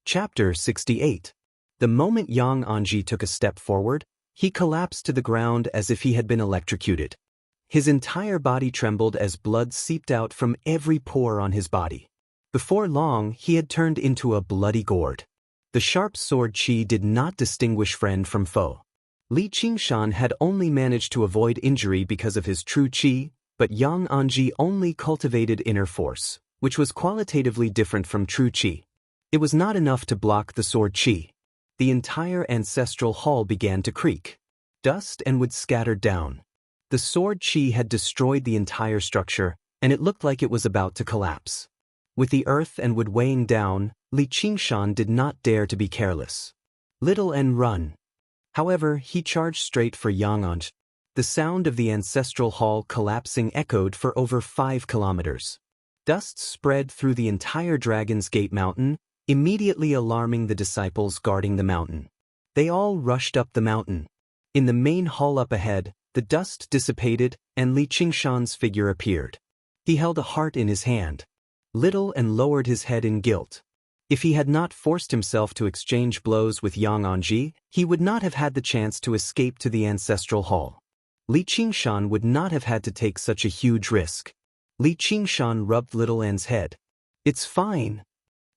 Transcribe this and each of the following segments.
Chapter 68. The moment Yang Anji took a step forward, he collapsed to the ground as if he had been electrocuted. His entire body trembled as blood seeped out from every pore on his body. Before long, he had turned into a bloody gourd. The sharp sword qi did not distinguish friend from foe. Li Qingshan had only managed to avoid injury because of his true qi, but Yang Anji only cultivated inner force, which was qualitatively different from true qi. It was not enough to block the sword qi. The entire ancestral hall began to creak. Dust and wood scattered down. The sword qi had destroyed the entire structure, and it looked like it was about to collapse. With the earth and wood weighing down, Li Qingshan did not dare to be careless. Little and run. However, he charged straight for Yang Anji. The sound of the ancestral hall collapsing echoed for over 5 kilometers. Dust spread through the entire Dragon's Gate mountain, immediately alarming the disciples guarding the mountain. They all rushed up the mountain. In the main hall up ahead, the dust dissipated and Li Qingshan's figure appeared. He held a heart in his hand. Little and lowered his head in guilt. If he had not forced himself to exchange blows with Yang Anji, he would not have had the chance to escape to the ancestral hall. Li Qingshan would not have had to take such a huge risk. Li Qingshan rubbed Little N's head. It's fine.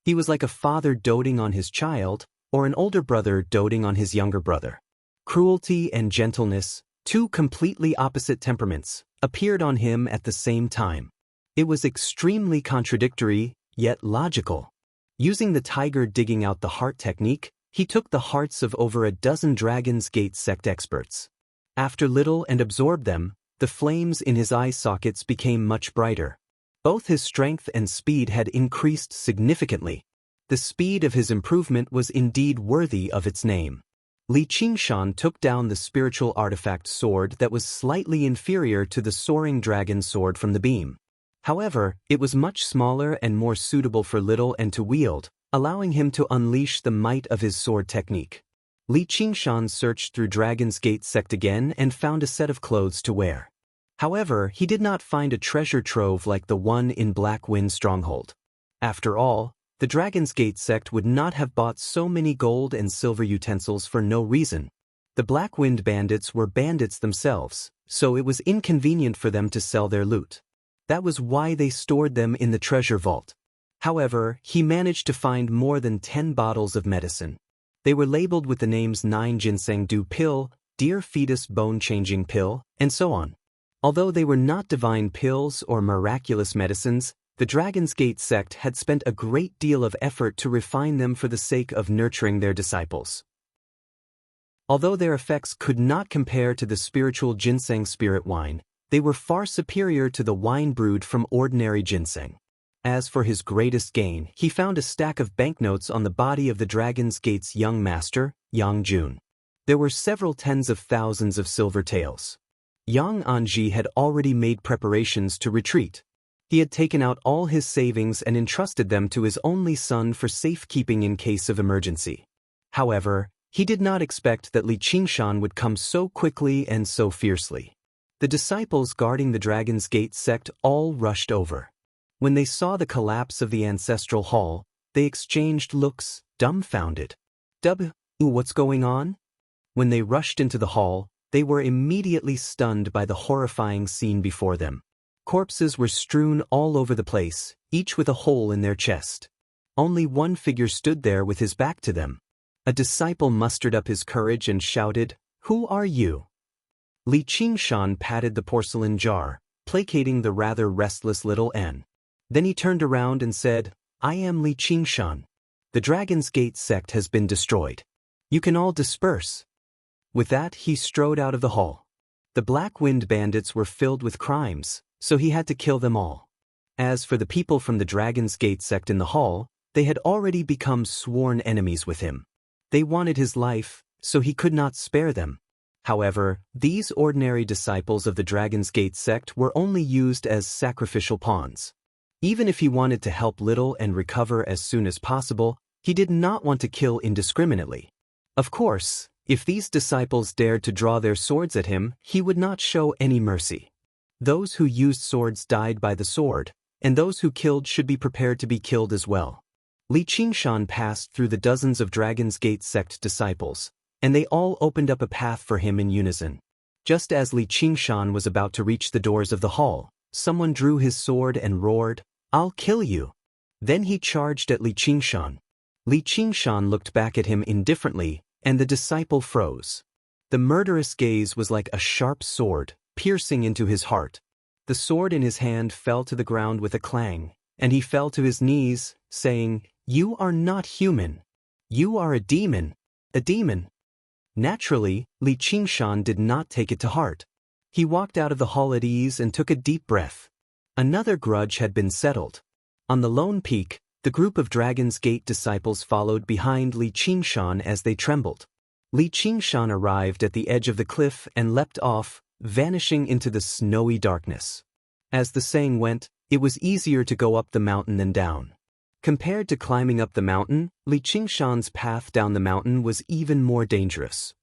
He was like a father doting on his child, or an older brother doting on his younger brother. Cruelty and gentleness, two completely opposite temperaments, appeared on him at the same time. It was extremely contradictory, yet logical. Using the tiger digging out the heart technique, he took the hearts of over a dozen Dragon's Gate sect experts. After Little and absorbed them, the flames in his eye sockets became much brighter. Both his strength and speed had increased significantly. The speed of his improvement was indeed worthy of its name. Li Qingshan took down the spiritual artifact sword that was slightly inferior to the soaring dragon sword from the beam. However, it was much smaller and more suitable for Little and to wield, allowing him to unleash the might of his sword technique. Li Qingshan searched through Dragon's Gate sect again and found a set of clothes to wear. However, he did not find a treasure trove like the one in Black Wind Stronghold. After all, the Dragon's Gate sect would not have bought so many gold and silver utensils for no reason. The Black Wind bandits were bandits themselves, so it was inconvenient for them to sell their loot. That was why they stored them in the treasure vault. However, he managed to find more than 10 bottles of medicine. They were labeled with the names 9 ginseng dew pill, deer fetus bone-changing pill, and so on. Although they were not divine pills or miraculous medicines, the Dragon's Gate sect had spent a great deal of effort to refine them for the sake of nurturing their disciples. Although their effects could not compare to the spiritual ginseng spirit wine, they were far superior to the wine brewed from ordinary ginseng. As for his greatest gain, he found a stack of banknotes on the body of the Dragon's Gate's young master, Yang Jun. There were several tens of thousands of silver taels. Yang Anji had already made preparations to retreat. He had taken out all his savings and entrusted them to his only son for safekeeping in case of emergency. However, he did not expect that Li Qingshan would come so quickly and so fiercely. The disciples guarding the Dragon's Gate sect all rushed over. When they saw the collapse of the ancestral hall, they exchanged looks, dumbfounded. What's going on? When they rushed into the hall, they were immediately stunned by the horrifying scene before them. Corpses were strewn all over the place, each with a hole in their chest. Only one figure stood there with his back to them. A disciple mustered up his courage and shouted, "Who are you?" Li Qingshan patted the porcelain jar, placating the rather restless Little N. Then he turned around and said, "I am Li Qingshan. The Dragon's Gate sect has been destroyed. You can all disperse." With that, he strode out of the hall. The Black Wind bandits were filled with crimes, so he had to kill them all. As for the people from the Dragon's Gate sect in the hall, they had already become sworn enemies with him. They wanted his life, so he could not spare them. However, these ordinary disciples of the Dragon's Gate sect were only used as sacrificial pawns. Even if he wanted to help Little and recover as soon as possible, he did not want to kill indiscriminately. Of course, if these disciples dared to draw their swords at him, he would not show any mercy. Those who used swords died by the sword, and those who killed should be prepared to be killed as well. Li Qingshan passed through the dozens of Dragon's Gate sect disciples, and they all opened up a path for him in unison. Just as Li Qingshan was about to reach the doors of the hall, someone drew his sword and roared, "I'll kill you!" Then he charged at Li Qingshan. Li Qingshan looked back at him indifferently, and the disciple froze. The murderous gaze was like a sharp sword, piercing into his heart. The sword in his hand fell to the ground with a clang, and he fell to his knees, saying, "You are not human. You are a demon. A demon." Naturally, Li Qingshan did not take it to heart. He walked out of the hall at ease and took a deep breath. Another grudge had been settled. On the lone peak, the group of Dragon's Gate disciples followed behind Li Qingshan as they trembled. Li Qingshan arrived at the edge of the cliff and leapt off, vanishing into the snowy darkness. As the saying went, it was easier to go up the mountain than down. Compared to climbing up the mountain, Li Qingshan's path down the mountain was even more dangerous.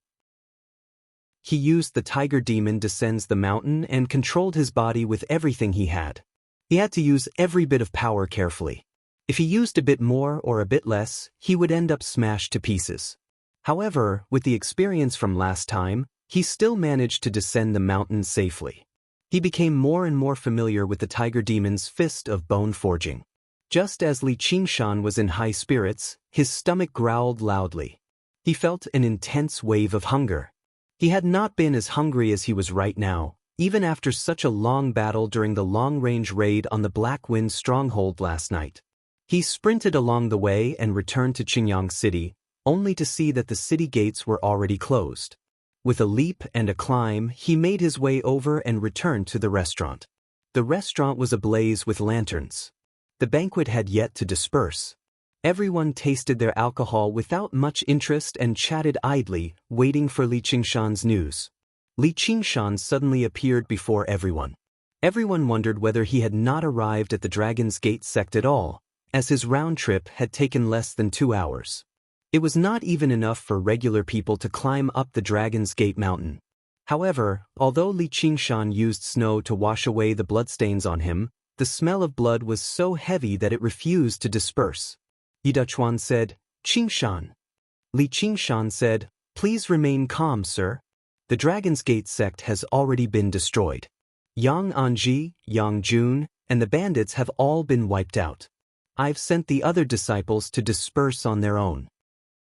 He used the tiger demon descends the mountain and controlled his body with everything he had. He had to use every bit of power carefully. If he used a bit more or a bit less, he would end up smashed to pieces. However, with the experience from last time, he still managed to descend the mountain safely. He became more and more familiar with the tiger demon's fist of bone forging. Just as Li Qingshan was in high spirits, his stomach growled loudly. He felt an intense wave of hunger. He had not been as hungry as he was right now, even after such a long battle during the long-range raid on the Black Wind stronghold last night. He sprinted along the way and returned to Qingyang City, only to see that the city gates were already closed. With a leap and a climb, he made his way over and returned to the restaurant. The restaurant was ablaze with lanterns. The banquet had yet to disperse. Everyone tasted their alcohol without much interest and chatted idly, waiting for Li Qingshan's news. Li Qingshan suddenly appeared before everyone. Everyone wondered whether he had not arrived at the Dragon's Gate sect at all, as his round trip had taken less than 2 hours. It was not even enough for regular people to climb up the Dragon's Gate mountain. However, although Li Qingshan used snow to wash away the bloodstains on him, the smell of blood was so heavy that it refused to disperse. Yidachuan said, "Qingshan." Li Qingshan said, "Please remain calm, sir. The Dragon's Gate sect has already been destroyed. Yang Anji, Yang Jun, and the bandits have all been wiped out. I've sent the other disciples to disperse on their own."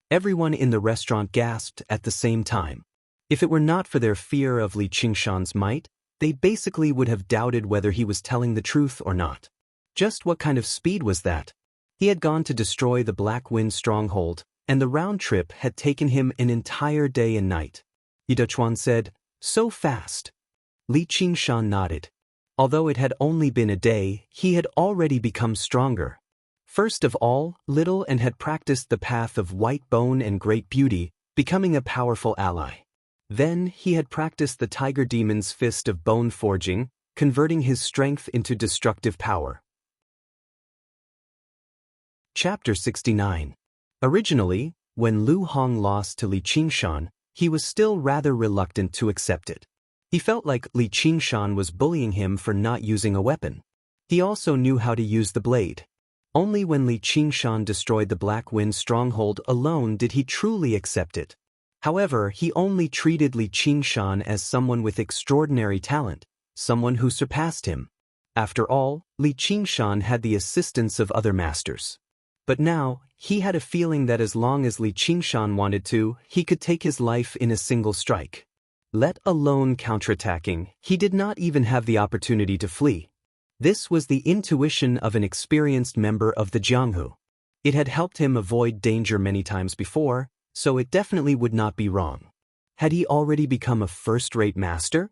Everyone in the restaurant gasped at the same time. If it were not for their fear of Li Qingshan's might, they basically would have doubted whether he was telling the truth or not. Just what kind of speed was that? He had gone to destroy the Black Wind stronghold, and the round trip had taken him an entire day and night. Yidachuan said, "So fast." Li Qingshan nodded. Although it had only been a day, he had already become stronger. First of all, little and had practiced the path of white bone and great beauty, becoming a powerful ally. Then he had practiced the tiger demon's fist of bone forging, converting his strength into destructive power. Chapter 69. Originally, when Lu Hong lost to Li Qingshan, he was still rather reluctant to accept it. He felt like Li Qingshan was bullying him for not using a weapon. He also knew how to use the blade. Only when Li Qingshan destroyed the Black Wind stronghold alone did he truly accept it. However, he only treated Li Qingshan as someone with extraordinary talent, someone who surpassed him. After all, Li Qingshan had the assistance of other masters. But now, he had a feeling that as long as Li Qingshan wanted to, he could take his life in a single strike. Let alone counterattacking, he did not even have the opportunity to flee. This was the intuition of an experienced member of the Jianghu. It had helped him avoid danger many times before, so it definitely would not be wrong. Had he already become a first-rate master?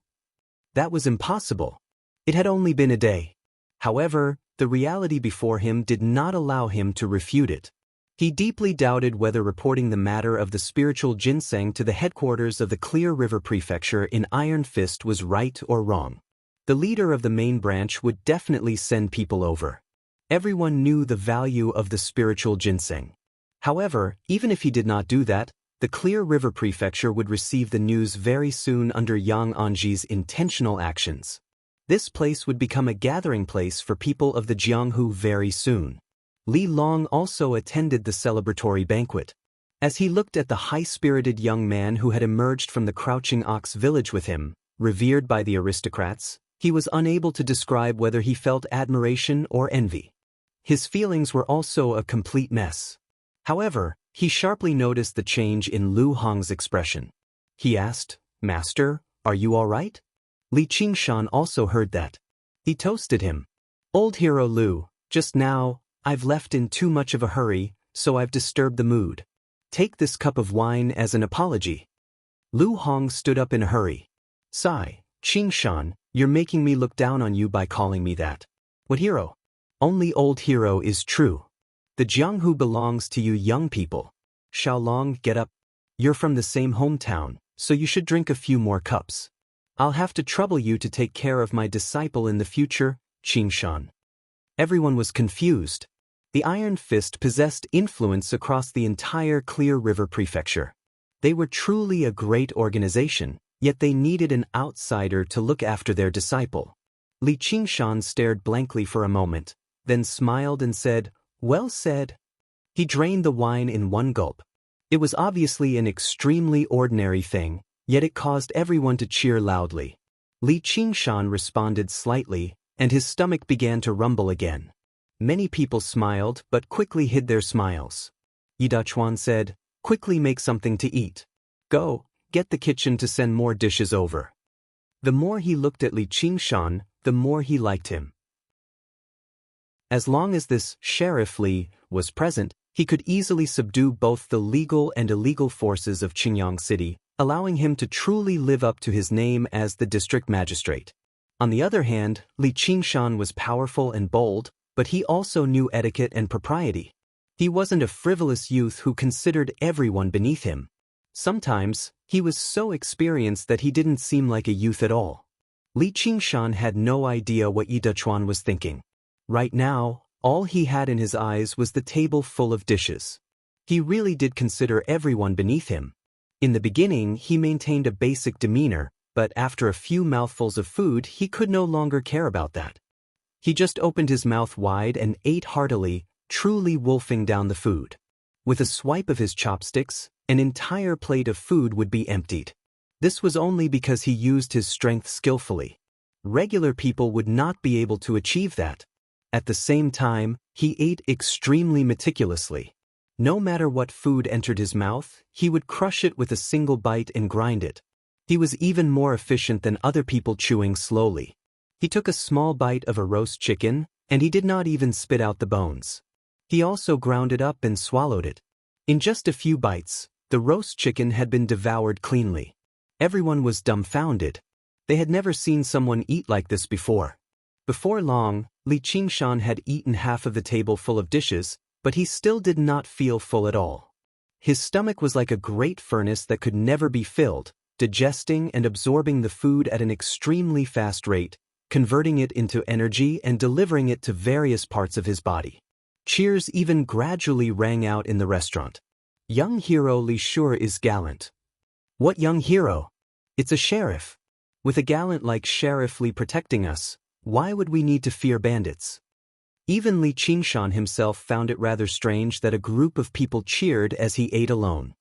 That was impossible. It had only been a day. However, the reality before him did not allow him to refute it. He deeply doubted whether reporting the matter of the spiritual ginseng to the headquarters of the Clear River Prefecture in Iron Fist was right or wrong. The leader of the main branch would definitely send people over. Everyone knew the value of the spiritual ginseng. However, even if he did not do that, the Clear River Prefecture would receive the news very soon under Yang Anji's intentional actions. This place would become a gathering place for people of the Jianghu very soon. Li Long also attended the celebratory banquet. As he looked at the high-spirited young man who had emerged from the Crouching Ox village with him, revered by the aristocrats, he was unable to describe whether he felt admiration or envy. His feelings were also a complete mess. However, he sharply noticed the change in Lu Hong's expression. He asked, "Master, are you all right?" Li Qingshan also heard that. He toasted him. "Old hero Lu, just now, I've left in too much of a hurry, so I've disturbed the mood. Take this cup of wine as an apology." Lu Hong stood up in a hurry. "Sigh, Qingshan, you're making me look down on you by calling me that. What hero? Only old hero is true. The Jianghu belongs to you young people. Xiaolong, get up. You're from the same hometown, so you should drink a few more cups. I'll have to trouble you to take care of my disciple in the future, Qingshan." Everyone was confused. The Iron Fist possessed influence across the entire Clear River Prefecture. They were truly a great organization, yet they needed an outsider to look after their disciple. Li Qingshan stared blankly for a moment, then smiled and said, "Well said." He drained the wine in one gulp. It was obviously an extremely ordinary thing, yet it caused everyone to cheer loudly. Li Qingshan responded slightly, and his stomach began to rumble again. Many people smiled but quickly hid their smiles. Yi Dachuan said, "Quickly make something to eat. Go, get the kitchen to send more dishes over." The more he looked at Li Qingshan, the more he liked him. As long as this Sheriff Li was present, he could easily subdue both the legal and illegal forces of Qingyang City, allowing him to truly live up to his name as the district magistrate. On the other hand, Li Qingshan was powerful and bold, but he also knew etiquette and propriety. He wasn't a frivolous youth who considered everyone beneath him. Sometimes, he was so experienced that he didn't seem like a youth at all. Li Qingshan had no idea what Yi Dachuan was thinking. Right now, all he had in his eyes was the table full of dishes. He really did consider everyone beneath him. In the beginning, he maintained a basic demeanor, but after a few mouthfuls of food, he could no longer care about that. He just opened his mouth wide and ate heartily, truly wolfing down the food. With a swipe of his chopsticks, an entire plate of food would be emptied. This was only because he used his strength skillfully. Regular people would not be able to achieve that. At the same time, he ate extremely meticulously. No matter what food entered his mouth, he would crush it with a single bite and grind it. He was even more efficient than other people chewing slowly. He took a small bite of a roast chicken, and he did not even spit out the bones. He also ground it up and swallowed it. In just a few bites, the roast chicken had been devoured cleanly. Everyone was dumbfounded. They had never seen someone eat like this before. Before long, Li Qingshan had eaten half of the table full of dishes, but he still did not feel full at all. His stomach was like a great furnace that could never be filled, digesting and absorbing the food at an extremely fast rate, converting it into energy and delivering it to various parts of his body. Cheers even gradually rang out in the restaurant. "Young hero Li sure is gallant." "What young hero? It's a sheriff. With a gallant like Sheriff Li protecting us, why would we need to fear bandits?" Even Li Qingshan himself found it rather strange that a group of people cheered as he ate alone.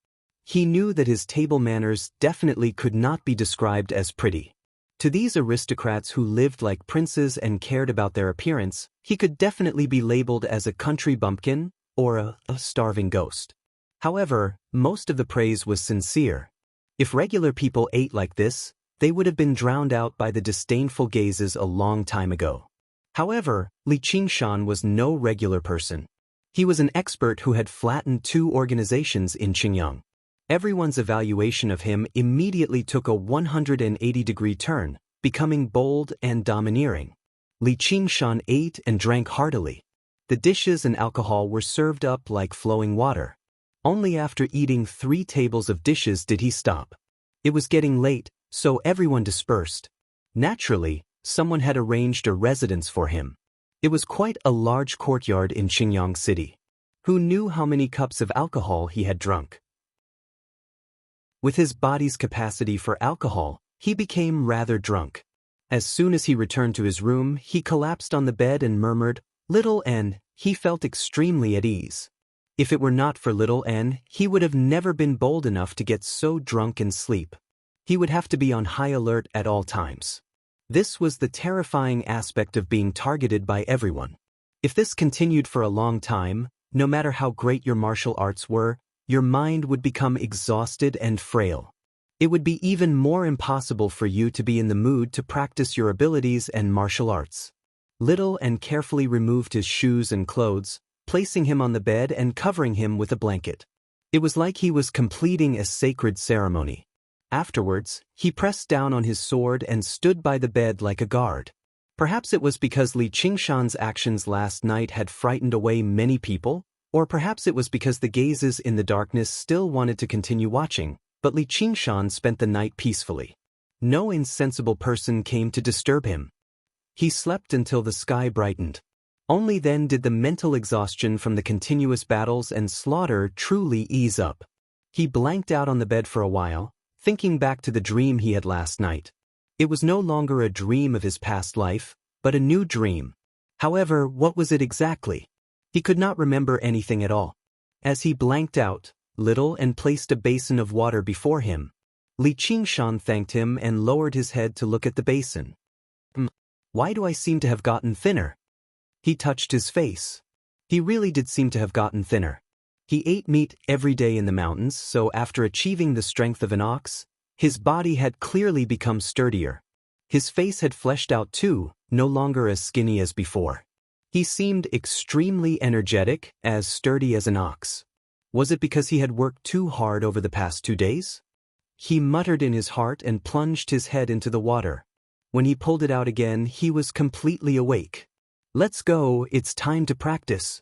He knew that his table manners definitely could not be described as pretty. To these aristocrats who lived like princes and cared about their appearance, he could definitely be labeled as a country bumpkin or a starving ghost. However, most of the praise was sincere. If regular people ate like this, they would have been drowned out by the disdainful gazes a long time ago. However, Li Qingshan was no regular person. He was an expert who had flattened 2 organizations in Qingyang. Everyone's evaluation of him immediately took a 180-degree turn, becoming bold and domineering. Li Qingshan ate and drank heartily. The dishes and alcohol were served up like flowing water. Only after eating 3 tables of dishes did he stop. It was getting late, so everyone dispersed. Naturally, someone had arranged a residence for him. It was quite a large courtyard in Qingyang City. Who knew how many cups of alcohol he had drunk? With his body's capacity for alcohol, he became rather drunk. As soon as he returned to his room, he collapsed on the bed and murmured, "Little N, he felt extremely at ease. If it were not for little N, he would have never been bold enough to get so drunk and sleep. He would have to be on high alert at all times. This was the terrifying aspect of being targeted by everyone. If this continued for a long time, no matter how great your martial arts were, your mind would become exhausted and frail. It would be even more impossible for you to be in the mood to practice your abilities and martial arts. Little N carefully removed his shoes and clothes, placing him on the bed and covering him with a blanket. It was like he was completing a sacred ceremony. Afterwards, he pressed down on his sword and stood by the bed like a guard. Perhaps it was because Li Qingshan's actions last night had frightened away many people, or perhaps it was because the gazes in the darkness still wanted to continue watching, but Li Qingshan spent the night peacefully. No insensible person came to disturb him. He slept until the sky brightened. Only then did the mental exhaustion from the continuous battles and slaughter truly ease up. He blanked out on the bed for a while, thinking back to the dream he had last night. It was no longer a dream of his past life, but a new dream. However, what was it exactly? He could not remember anything at all. As he blanked out, Little N placed a basin of water before him. Li Qingshan thanked him and lowered his head to look at the basin. Why do I seem to have gotten thinner? He touched his face. He really did seem to have gotten thinner. He ate meat every day in the mountains, so after achieving the strength of an ox, his body had clearly become sturdier. His face had fleshed out too, no longer as skinny as before. He seemed extremely energetic, as sturdy as an ox. Was it because he had worked too hard over the past 2 days? He muttered in his heart and plunged his head into the water. When he pulled it out again, he was completely awake. Let's go, it's time to practice.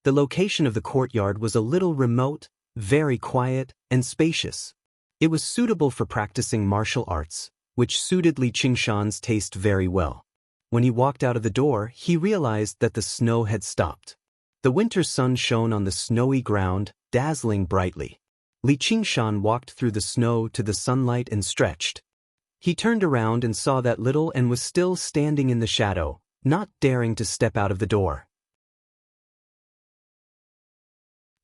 The location of the courtyard was a little remote, very quiet, and spacious. It was suitable for practicing martial arts, which suited Li Qingshan's taste very well. When he walked out of the door, he realized that the snow had stopped. The winter sun shone on the snowy ground, dazzling brightly. Li Qingshan walked through the snow to the sunlight and stretched. He turned around and saw that Little N was still standing in the shadow, not daring to step out of the door.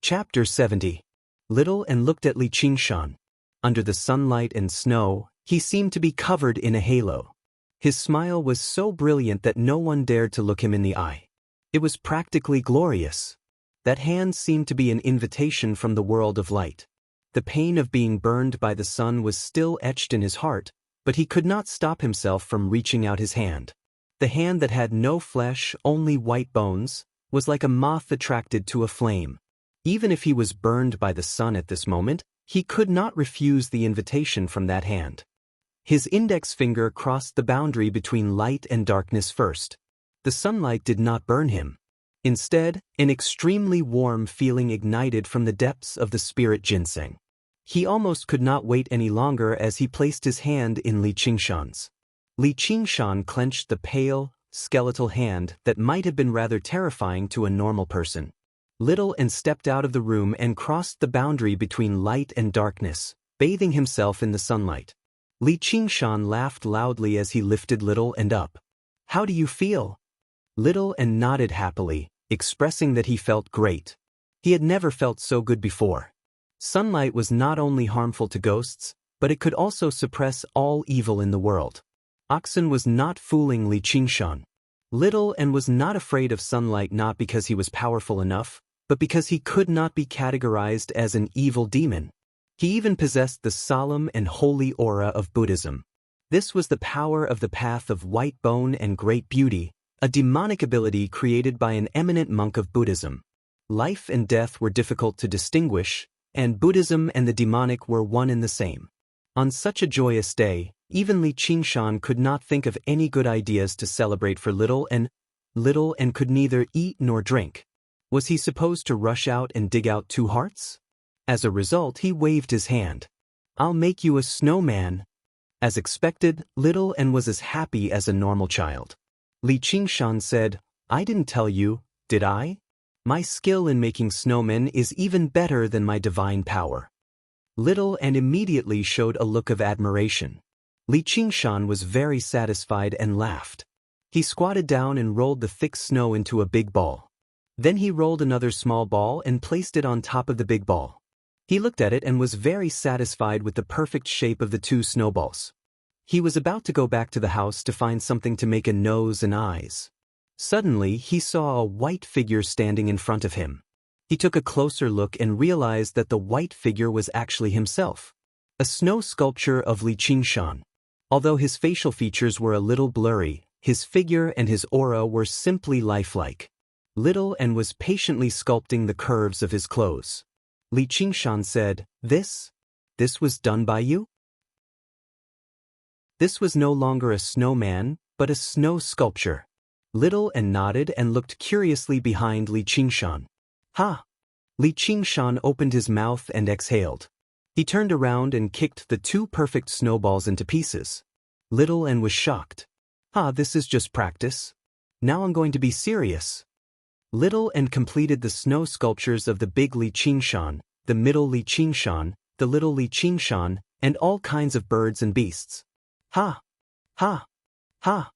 Chapter 70. Little N looked at Li Qingshan. Under the sunlight and snow, he seemed to be covered in a halo. His smile was so brilliant that no one dared to look him in the eye. It was practically glorious. That hand seemed to be an invitation from the world of light. The pain of being burned by the sun was still etched in his heart, but he could not stop himself from reaching out his hand. The hand that had no flesh, only white bones, was like a moth attracted to a flame. Even if he was burned by the sun at this moment, he could not refuse the invitation from that hand. His index finger crossed the boundary between light and darkness first. The sunlight did not burn him. Instead, an extremely warm feeling ignited from the depths of the spirit ginseng. He almost could not wait any longer as he placed his hand in Li Qingshan's. Li Qingshan clenched the pale, skeletal hand that might have been rather terrifying to a normal person. Little N stepped out of the room and crossed the boundary between light and darkness, bathing himself in the sunlight. Li Qingshan laughed loudly as he lifted Little N up. How do you feel? Little N nodded happily, expressing that he felt great. He had never felt so good before. Sunlight was not only harmful to ghosts, but it could also suppress all evil in the world. Oxen was not fooling Li Qingshan. Little N was not afraid of sunlight not because he was powerful enough, but because he could not be categorized as an evil demon. He even possessed the solemn and holy aura of Buddhism. This was the power of the path of white bone and great beauty, a demonic ability created by an eminent monk of Buddhism. Life and death were difficult to distinguish, and Buddhism and the demonic were one and the same. On such a joyous day, even Li Qingshan could not think of any good ideas to celebrate for Little N. Little N could neither eat nor drink. Was he supposed to rush out and dig out 2 hearts? As a result, he waved his hand. I'll make you a snowman. As expected, Little N was as happy as a normal child. Li Qingshan said, I didn't tell you, did I? My skill in making snowmen is even better than my divine power. Little N immediately showed a look of admiration. Li Qingshan was very satisfied and laughed. He squatted down and rolled the thick snow into a big ball. Then he rolled another small ball and placed it on top of the big ball. He looked at it and was very satisfied with the perfect shape of the two snowballs. He was about to go back to the house to find something to make a nose and eyes. Suddenly, he saw a white figure standing in front of him. He took a closer look and realized that the white figure was actually himself, a snow sculpture of Xianxia. Although his facial features were a little blurry, his figure and his aura were simply lifelike. Little and was patiently sculpting the curves of his clothes. Xianxia said, This was done by you? This was no longer a snowman, but a snow sculpture. Little and nodded and looked curiously behind Xianxia. Ha! Xianxia opened his mouth and exhaled. He turned around and kicked the two perfect snowballs into pieces. Little and was shocked. This is just practice. Now I'm going to be serious. Little and completed the snow sculptures of the big Xianxia, the middle Xianxia, the little Xianxia, and all kinds of birds and beasts. Ha! Ha! Ha!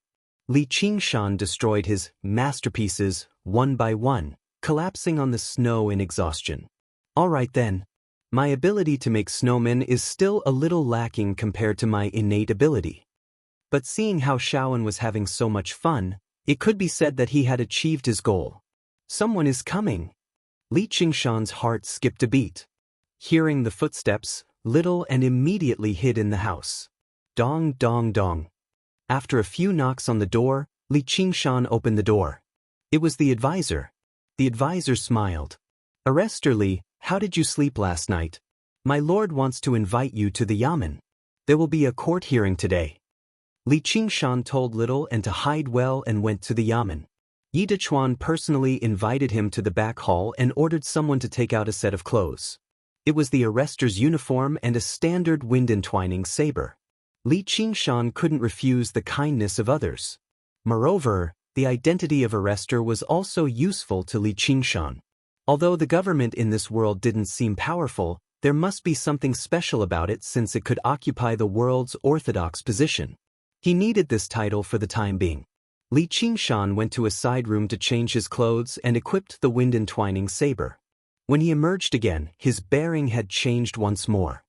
Xianxia destroyed his masterpieces one by one, collapsing on the snow in exhaustion. All right then. My ability to make snowmen is still a little lacking compared to my innate ability. But seeing how Shaoan was having so much fun, it could be said that he had achieved his goal. Someone is coming. Xianxia's heart skipped a beat. Hearing the footsteps, Little and immediately hid in the house. Dong dong dong. After a few knocks on the door, Xianxia opened the door. It was the advisor. The advisor smiled. Arrester Li, how did you sleep last night? My lord wants to invite you to the yamen. There will be a court hearing today. Xianxia told Little and to hide well and went to the yamen. Yi Dechuan personally invited him to the back hall and ordered someone to take out a set of clothes. It was the arrester's uniform and a standard wind-entwining saber. Xianxia couldn't refuse the kindness of others. Moreover, the identity of arrester was also useful to Xianxia. Although the government in this world didn't seem powerful, there must be something special about it since it could occupy the world's orthodox position. He needed this title for the time being. Xianxia went to a side room to change his clothes and equipped the wind-entwining saber. When he emerged again, his bearing had changed once more.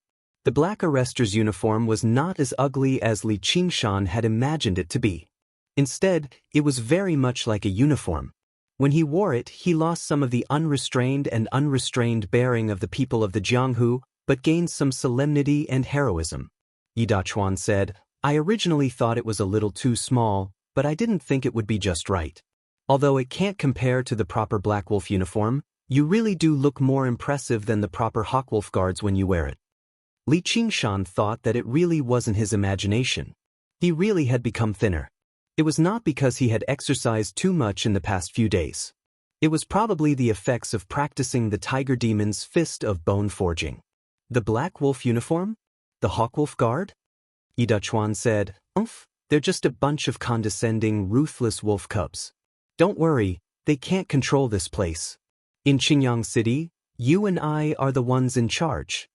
The black arrester's uniform was not as ugly as Xianxia had imagined it to be. Instead, it was very much like a uniform. When he wore it, he lost some of the unrestrained bearing of the people of the Jianghu, but gained some solemnity and heroism. Yi Dechuan said, I originally thought it was a little too small, but I didn't think it would be just right. Although it can't compare to the proper Black Wolf uniform, you really do look more impressive than the proper Hawkwolf guards when you wear it. Xianxia thought that it really wasn't his imagination. He really had become thinner. It was not because he had exercised too much in the past few days. It was probably the effects of practicing the Tiger Demon's fist of bone forging. The Black Wolf uniform? The Hawkwolf guard? Yi Dechuan said, they're just a bunch of condescending, ruthless wolf cubs. Don't worry, they can't control this place. In Qingyang City, you and I are the ones in charge.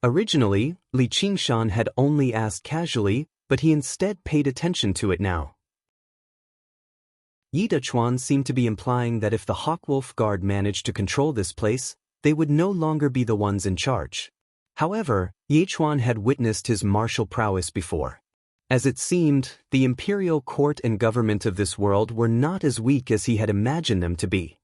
Originally, Xianxia had only asked casually, but he instead paid attention to it now. Yi Dechuan seemed to be implying that if the Hawkwolf guard managed to control this place, they would no longer be the ones in charge. However, Yi Dechuan had witnessed his martial prowess before. As it seemed, the imperial court and government of this world were not as weak as he had imagined them to be.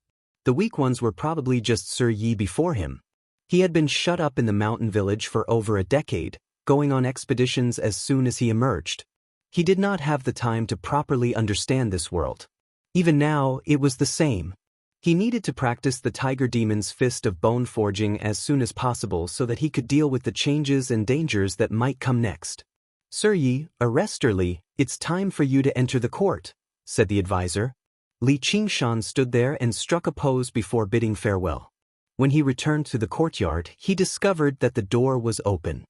The weak ones were probably just Sir Yi before him. He had been shut up in the mountain village for over a decade, going on expeditions as soon as he emerged. He did not have the time to properly understand this world. Even now, it was the same. He needed to practice the Tiger Demon's fist of bone forging as soon as possible so that he could deal with the changes and dangers that might come next. Sir Yi, Arrester Li, it's time for you to enter the court, said the advisor. Xianxia stood there and struck a pose before bidding farewell. When he returned to the courtyard, he discovered that the door was open.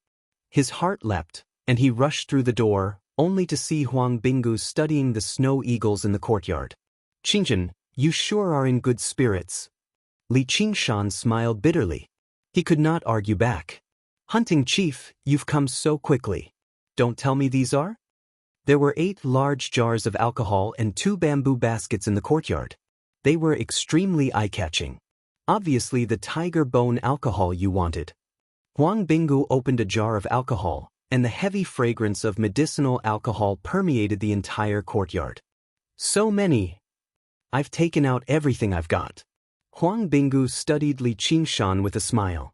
His heart leapt, and he rushed through the door, only to see Huang Binggu studying the snow eagles in the courtyard. Qingjin, you sure are in good spirits. Xianxia smiled bitterly. He could not argue back. Hunting chief, you've come so quickly. Don't tell me these are? There were 8 large jars of alcohol and 2 bamboo baskets in the courtyard. They were extremely eye-catching. Obviously the tiger bone alcohol you wanted. Huang Binggu opened a jar of alcohol, and the heavy fragrance of medicinal alcohol permeated the entire courtyard. So many. I've taken out everything I've got. Huang Binggu studied Li Qingshan with a smile.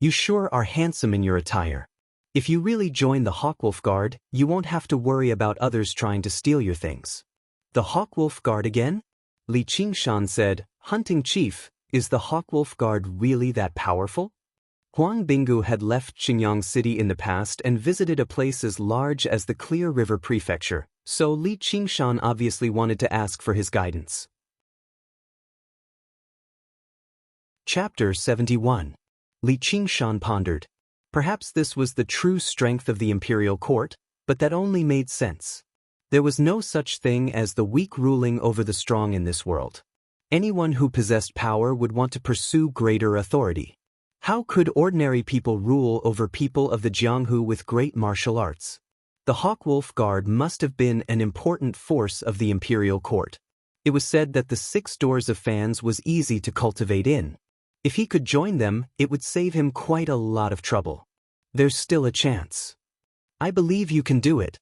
You sure are handsome in your attire. If you really join the Hawkwolf Guard, you won't have to worry about others trying to steal your things. The Hawkwolf Guard again? Li Qingshan said, Hunting Chief, is the Hawkwolf Guard really that powerful? Huang Binggu had left Xinjiang City in the past and visited a place as large as the Clear River Prefecture, so Li Qingshan obviously wanted to ask for his guidance. Chapter 71. Li Qingshan pondered. Perhaps this was the true strength of the imperial court, but that only made sense. There was no such thing as the weak ruling over the strong in this world. Anyone who possessed power would want to pursue greater authority. How could ordinary people rule over people of the Jianghu with great martial arts? The Hawkwolf Guard must have been an important force of the imperial court. It was said that the 6 doors of fans was easy to cultivate in. If he could join them, it would save him quite a lot of trouble. There's still a chance. I believe you can do it.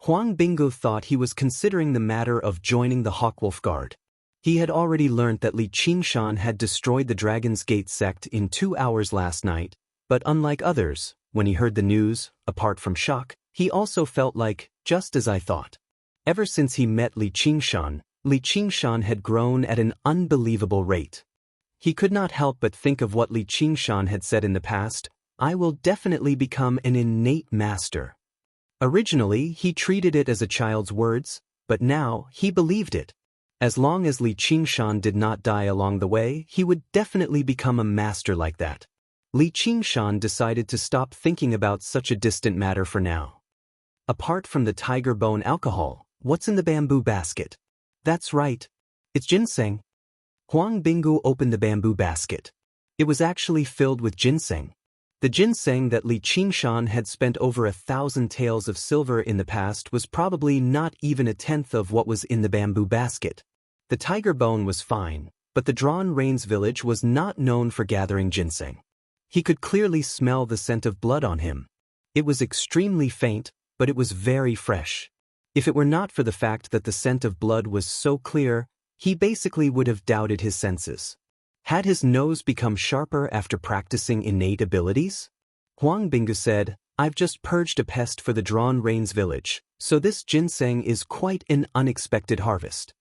Huang Binggu thought he was considering the matter of joining the Hawkwolf Guard. He had already learnt that Li Qingshan had destroyed the Dragon's Gate sect in 2 hours last night, but unlike others, when he heard the news, apart from shock, he also felt like, just as I thought. Ever since he met Li Qingshan had grown at an unbelievable rate. He could not help but think of what Li Qingshan had said in the past, I will definitely become an innate master. Originally, he treated it as a child's words, but now, he believed it. As long as Li Qingshan did not die along the way, he would definitely become a master like that. Li Qingshan decided to stop thinking about such a distant matter for now. Apart from the tiger bone alcohol, what's in the bamboo basket? That's right. It's ginseng. Huang Binggu opened the bamboo basket. It was actually filled with ginseng. The ginseng that Li Qingshan had spent over 1,000 taels of silver in the past was probably not even a tenth of what was in the bamboo basket. The tiger bone was fine, but the Drawn Rains village was not known for gathering ginseng. He could clearly smell the scent of blood on him. It was extremely faint, but it was very fresh. If it were not for the fact that the scent of blood was so clear, he basically would have doubted his senses. Had his nose become sharper after practicing innate abilities? Huang Binggu said, I've just purged a pest for the Drawn Rains village, so this ginseng is quite an unexpected harvest.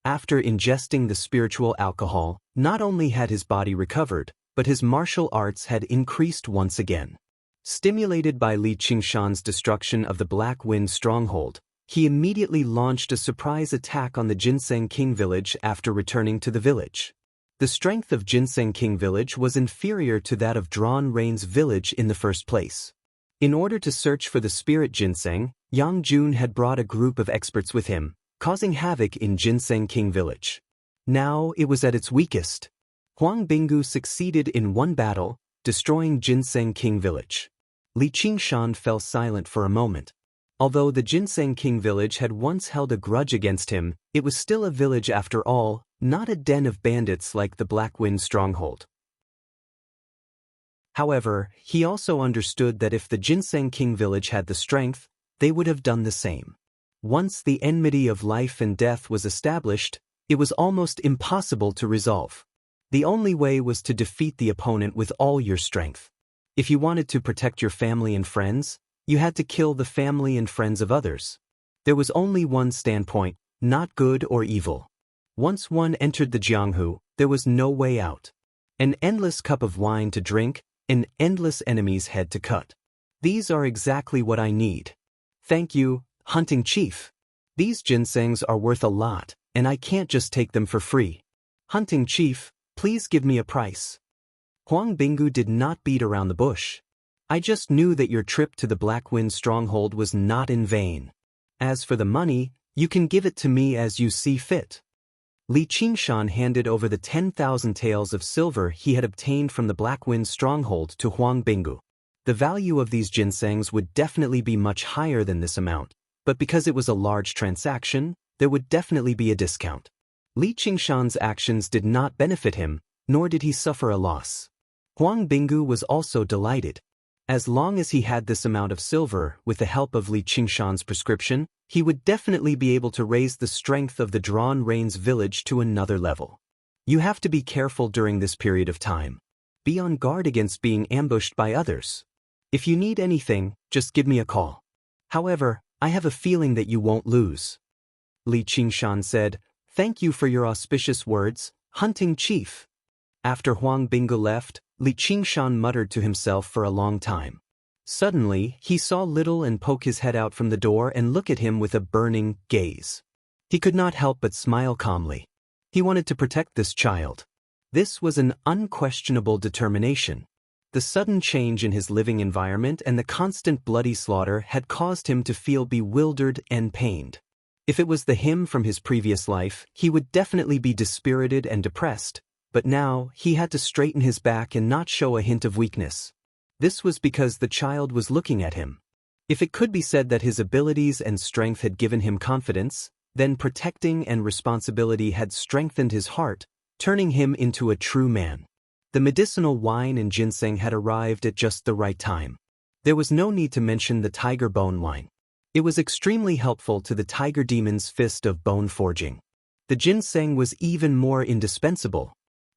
After ingesting the spiritual alcohol, not only had his body recovered, but his martial arts had increased once again. Stimulated by Li Qingshan's destruction of the Black Wind stronghold, he immediately launched a surprise attack on the Ginseng King village after returning to the village. The strength of Ginseng King village was inferior to that of Drawn Rains village in the first place. In order to search for the spirit ginseng, Yang Jun had brought a group of experts with him, causing havoc in Ginseng King village. Now it was at its weakest. Huang Binggu succeeded in one battle, destroying Ginseng King village. Li Qingshan fell silent for a moment. Although the Ginseng King village had once held a grudge against him, it was still a village after all, not a den of bandits like the Black Wind stronghold. However, he also understood that if the Ginseng King village had the strength, they would have done the same. Once the enmity of life and death was established, it was almost impossible to resolve. The only way was to defeat the opponent with all your strength. If you wanted to protect your family and friends, you had to kill the family and friends of others. There was only one standpoint, not good or evil. Once one entered the Jianghu, there was no way out. An endless cup of wine to drink, an endless enemy's head to cut. These are exactly what I need. Thank you, Hunting Chief. These ginsengs are worth a lot, and I can't just take them for free. Hunting Chief, please give me a price. Huang Binggu did not beat around the bush. I just knew that your trip to the Black Wind stronghold was not in vain. As for the money, you can give it to me as you see fit. Li Qingshan handed over the 10,000 taels of silver he had obtained from the Black Wind stronghold to Huang Binggu. The value of these ginsengs would definitely be much higher than this amount, but because it was a large transaction, there would definitely be a discount. Li Qingshan's actions did not benefit him, nor did he suffer a loss. Huang Binggu was also delighted. As long as he had this amount of silver, with the help of Li Qingshan's prescription, he would definitely be able to raise the strength of the Drawn Rains village to another level. You have to be careful during this period of time. Be on guard against being ambushed by others. If you need anything, just give me a call. However, I have a feeling that you won't lose. Li Qingshan said, "Thank you for your auspicious words, hunting chief." After Huang Binggu left, Li Qingshan muttered to himself for a long time. Suddenly, he saw Little and poke his head out from the door and look at him with a burning gaze. He could not help but smile calmly. He wanted to protect this child. This was an unquestionable determination. The sudden change in his living environment and the constant bloody slaughter had caused him to feel bewildered and pained. If it was the him from his previous life, he would definitely be dispirited and depressed, but now he had to straighten his back and not show a hint of weakness. This was because the child was looking at him. If it could be said that his abilities and strength had given him confidence, then protecting and responsibility had strengthened his heart, turning him into a true man. The medicinal wine and ginseng had arrived at just the right time. There was no need to mention the tiger bone wine. It was extremely helpful to the tiger demon's fist of bone forging. The ginseng was even more indispensable.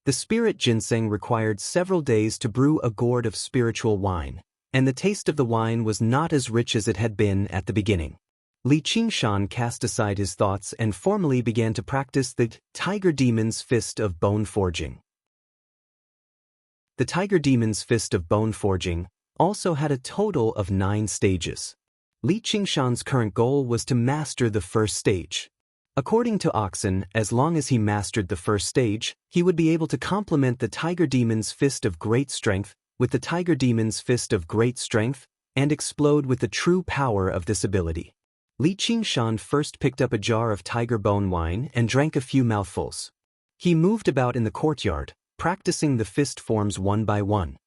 The spirit ginseng required several days to brew a gourd of spiritual wine, and the taste of the wine was not as rich as it had been at the beginning. Li Qingshan cast aside his thoughts and formally began to practice the tiger demon's fist of bone forging. The tiger demon's fist of bone forging also had a total of 9 stages. Li Qingshan's current goal was to master the first stage. According to Oxen, as long as he mastered the first stage, he would be able to complement the tiger demon's fist of great strength with the tiger demon's fist of great strength and explode with the true power of this ability. Li Qingshan first picked up a jar of tiger bone wine and drank a few mouthfuls. He moved about in the courtyard, practicing the fist forms one by one.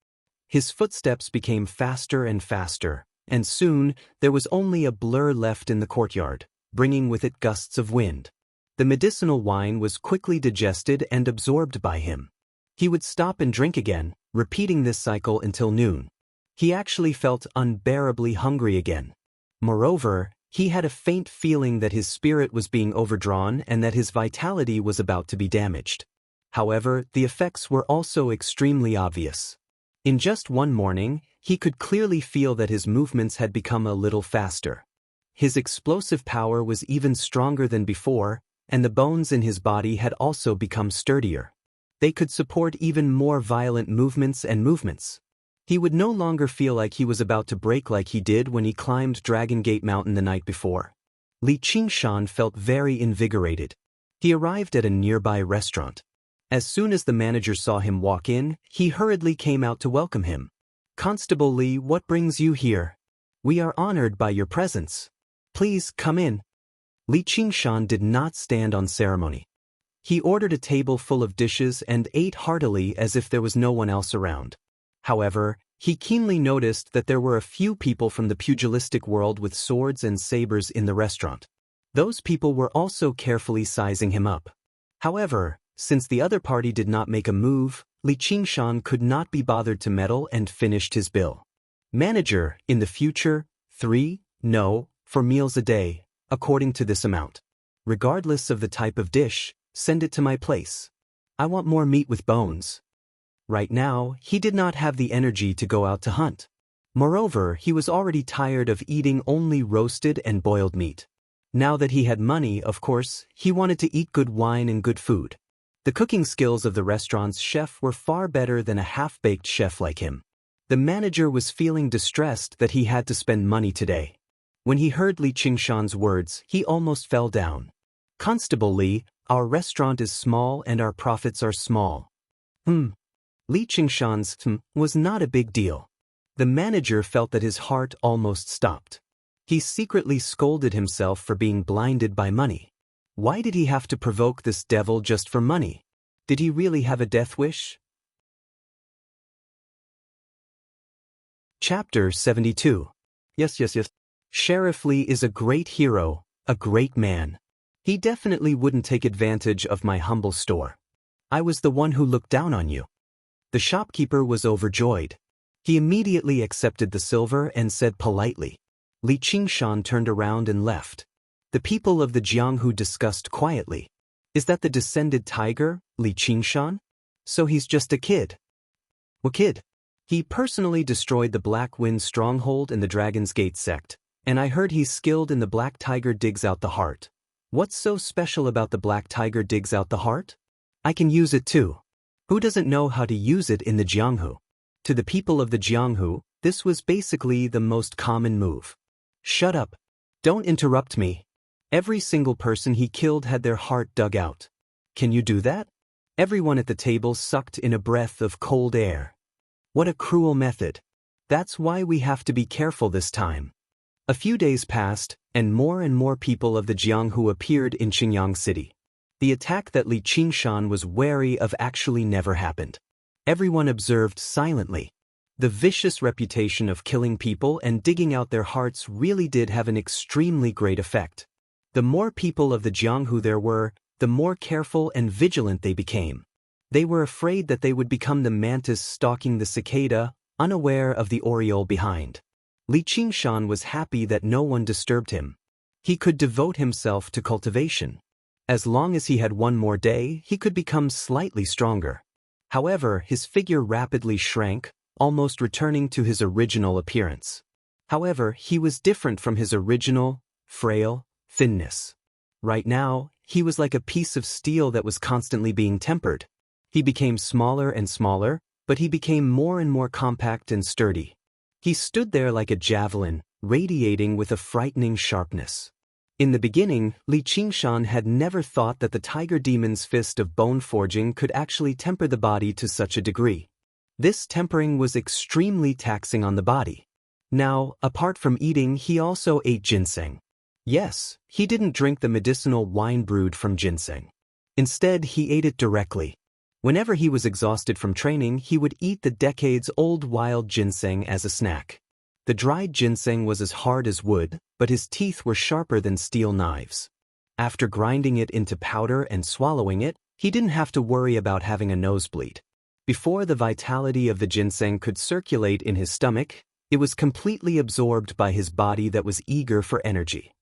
His footsteps became faster and faster, and soon there was only a blur left in the courtyard, bringing with it gusts of wind. The medicinal wine was quickly digested and absorbed by him. He would stop and drink again, repeating this cycle until noon. He actually felt unbearably hungry again. Moreover, he had a faint feeling that his spirit was being overdrawn and that his vitality was about to be damaged. However, the effects were also extremely obvious. In just one morning, he could clearly feel that his movements had become a little faster. His explosive power was even stronger than before, and the bones in his body had also become sturdier. They could support even more violent movements and movements. He would no longer feel like he was about to break like he did when he climbed Dragon Gate Mountain the night before. Li Qingshan felt very invigorated. He arrived at a nearby restaurant. As soon as the manager saw him walk in, he hurriedly came out to welcome him. "Constable Li, what brings you here? We are honored by your presence. Please come in." Li Qingshan did not stand on ceremony. He ordered a table full of dishes and ate heartily as if there was no one else around. However, he keenly noticed that there were a few people from the pugilistic world with swords and sabers in the restaurant. Those people were also carefully sizing him up. However, since the other party did not make a move, Li Qingshan could not be bothered to meddle and finished his bill. "Manager, in the future, 4 meals a day, according to this amount. Regardless of the type of dish, send it to my place. I want more meat with bones." Right now, he did not have the energy to go out to hunt. Moreover, he was already tired of eating only roasted and boiled meat. Now that he had money, of course, he wanted to eat good wine and good food. The cooking skills of the restaurant's chef were far better than a half-baked chef like him. The manager was feeling distressed that he had to spend money today. When he heard Li Qingshan's words, he almost fell down. "Constable Li, our restaurant is small and our profits are small." Li Qingshan's was not a big deal. The manager felt that his heart almost stopped. He secretly scolded himself for being blinded by money. Why did he have to provoke this devil just for money? Did he really have a death wish? Chapter 72. Yes. Sheriff Li is a great hero, a great man. He definitely wouldn't take advantage of my humble store. I was the one who looked down on you. The shopkeeper was overjoyed. He immediately accepted the silver and said politely. Li Qingshan turned around and left. The people of the Jianghu discussed quietly. Is that the descended tiger, Li Qingshan? So he's just a kid. What kid? He personally destroyed the Black Wind stronghold in the Dragon's Gate sect, and I heard he's skilled in the Black Tiger digs out the heart. What's so special about the Black Tiger digs out the heart? I can use it too. Who doesn't know how to use it in the Jianghu? To the people of the Jianghu, this was basically the most common move. Shut up. Don't interrupt me. Every single person he killed had their heart dug out. Can you do that? Everyone at the table sucked in a breath of cold air. What a cruel method. That's why we have to be careful this time. A few days passed, and more people of the Jianghu appeared in Xinjiang City. The attack that Li Qingshan was wary of actually never happened. Everyone observed silently. The vicious reputation of killing people and digging out their hearts really did have an extremely great effect. The more people of the Jianghu there were, the more careful and vigilant they became. They were afraid that they would become the mantis stalking the cicada, unaware of the oriole behind. Li Qingshan was happy that no one disturbed him. He could devote himself to cultivation. As long as he had one more day, he could become slightly stronger. However, his figure rapidly shrank, almost returning to his original appearance. However, he was different from his original, frail, thinness. Right now, he was like a piece of steel that was constantly being tempered. He became smaller and smaller, but he became more and more compact and sturdy. He stood there like a javelin, radiating with a frightening sharpness. In the beginning, Li Qingshan had never thought that the tiger demon's fist of bone forging could actually temper the body to such a degree. This tempering was extremely taxing on the body. Now, apart from eating, he also ate ginseng. Yes, he didn't drink the medicinal wine brewed from ginseng. Instead, he ate it directly. Whenever he was exhausted from training, he would eat the decades-old wild ginseng as a snack. The dried ginseng was as hard as wood, but his teeth were sharper than steel knives. After grinding it into powder and swallowing it, he didn't have to worry about having a nosebleed. Before the vitality of the ginseng could circulate in his stomach, it was completely absorbed by his body that was eager for energy.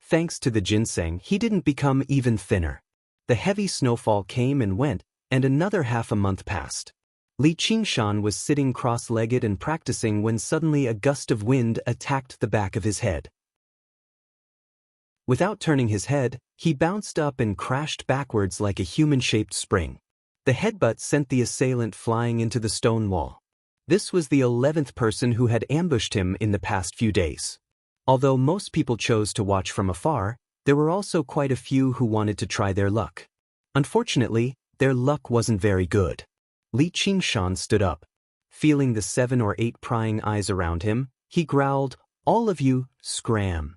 Thanks to the ginseng, he didn't become even thinner. The heavy snowfall came and went, and another half a month passed. Li Qingshan was sitting cross-legged and practicing when suddenly a gust of wind attacked the back of his head. Without turning his head, he bounced up and crashed backwards like a human-shaped spring. The headbutt sent the assailant flying into the stone wall. This was the 11th person who had ambushed him in the past few days. Although most people chose to watch from afar, there were also quite a few who wanted to try their luck. Unfortunately, their luck wasn't very good. Li Qingshan stood up. Feeling the 7 or 8 prying eyes around him, he growled, "All of you, scram."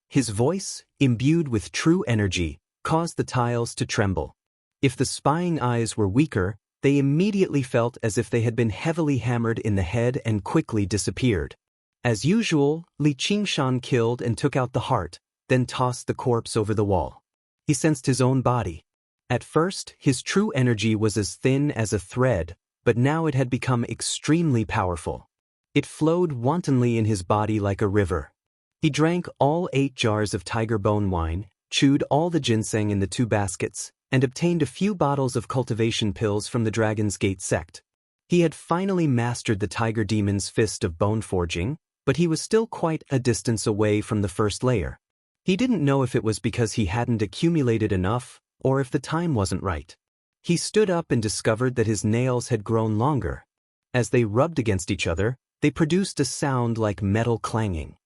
His voice, imbued with true energy, caused the tiles to tremble. If the spying eyes were weaker, they immediately felt as if they had been heavily hammered in the head and quickly disappeared. As usual, Li Qingshan killed and took out the heart, then tossed the corpse over the wall. He sensed his own body. At first, his true energy was as thin as a thread, but now it had become extremely powerful. It flowed wantonly in his body like a river. He drank all 8 jars of tiger bone wine, chewed all the ginseng in the 2 baskets, and obtained a few bottles of cultivation pills from the Dragon's Gate sect. He had finally mastered the tiger demon's fist of bone forging, but he was still quite a distance away from the first layer. He didn't know if it was because he hadn't accumulated enough, or if the time wasn't right. He stood up and discovered that his nails had grown longer. As they rubbed against each other, they produced a sound like metal clanging.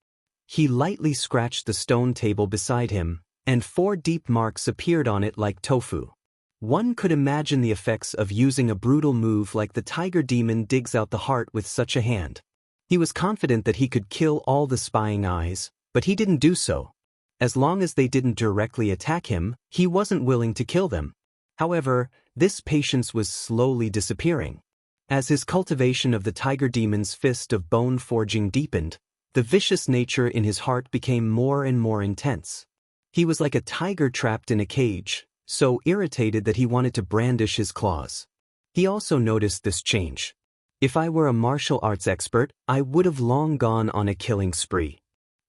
He lightly scratched the stone table beside him, and 4 deep marks appeared on it like tofu. One could imagine the effects of using a brutal move like the tiger demon digs out the heart with such a hand. He was confident that he could kill all the spying eyes, but he didn't do so. As long as they didn't directly attack him, he wasn't willing to kill them. However, this patience was slowly disappearing. As his cultivation of the tiger demon's fist of bone forging deepened, the vicious nature in his heart became more and more intense. He was like a tiger trapped in a cage, so irritated that he wanted to brandish his claws. He also noticed this change. If I were a martial arts expert, I would have long gone on a killing spree.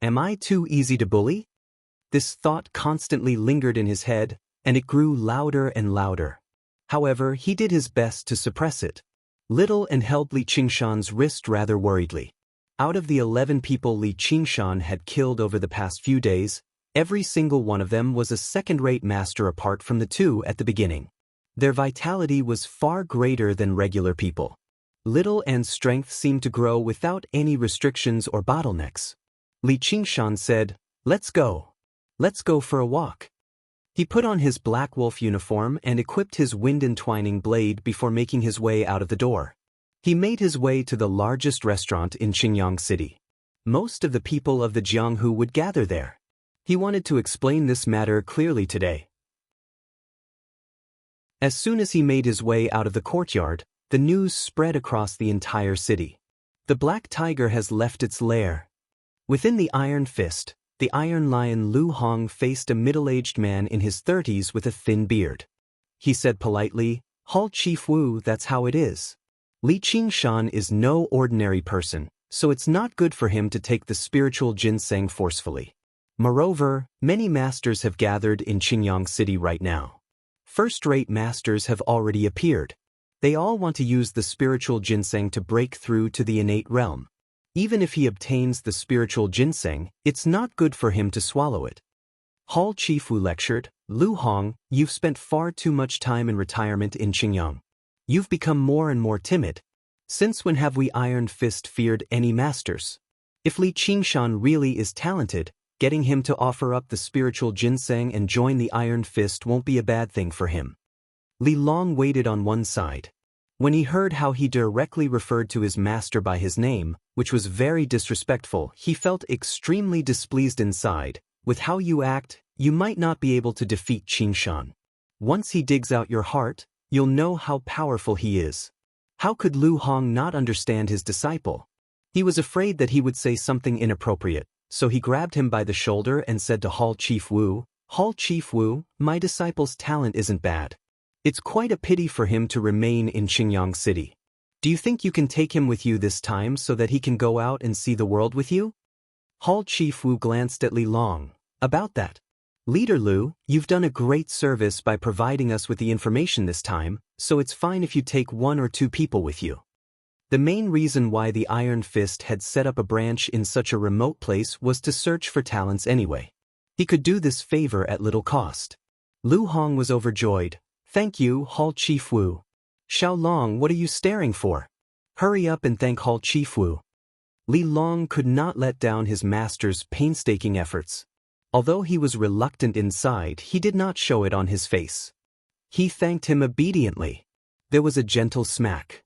Am I too easy to bully? This thought constantly lingered in his head, and it grew louder and louder. However, he did his best to suppress it. Little and held Li Qingshan's wrist rather worriedly. Out of the 11 people Li Qingshan had killed over the past few days, every single one of them was a second-rate master apart from the two at the beginning. Their vitality was far greater than regular people. Little and strength seemed to grow without any restrictions or bottlenecks. Li Qingshan said, "Let's go. Let's go for a walk." He put on his black wolf uniform and equipped his wind-entwining blade before making his way out of the door. He made his way to the largest restaurant in Qingyang City. Most of the people of the Jianghu would gather there. He wanted to explain this matter clearly today. As soon as he made his way out of the courtyard, the news spread across the entire city. The black tiger has left its lair. Within the Iron Fist, the Iron Lion Lu Hong faced a middle-aged man in his 30s with a thin beard. He said politely, "Hall Chief Wu, that's how it is. Li Qingshan is no ordinary person, so it's not good for him to take the spiritual ginseng forcefully. Moreover, many masters have gathered in Qingyang City right now. First-rate masters have already appeared. They all want to use the spiritual ginseng to break through to the innate realm. Even if he obtains the spiritual ginseng, it's not good for him to swallow it." Hall Chief Wu lectured, "Lu Hong, you've spent far too much time in retirement in Qingyang. You've become more and more timid. Since when have we Iron Fist feared any masters? If Li Qingshan really is talented, getting him to offer up the spiritual ginseng and join the Iron Fist won't be a bad thing for him." Li Long waited on one side. When he heard how he directly referred to his master by his name, which was very disrespectful, he felt extremely displeased inside. With how you act, you might not be able to defeat Qingshan. Once he digs out your heart, you'll know how powerful he is. How could Lu Hong not understand his disciple? He was afraid that he would say something inappropriate, so he grabbed him by the shoulder and said to Hall Chief Wu, "Hall Chief Wu, my disciple's talent isn't bad. It's quite a pity for him to remain in Qingyang City. Do you think you can take him with you this time so that he can go out and see the world with you?" Hall Chief Wu glanced at Li Long. "About that. Leader Lu, you've done a great service by providing us with the information this time, so it's fine if you take 1 or 2 people with you." The main reason why the Iron Fist had set up a branch in such a remote place was to search for talents anyway. He could do this favor at little cost. Lu Hong was overjoyed. "Thank you, Hall Chief Wu. Xiao Long, what are you staring for? Hurry up and thank Hall Chief Wu." Li Long could not let down his master's painstaking efforts. Although he was reluctant inside, he did not show it on his face. He thanked him obediently. There was a gentle smack.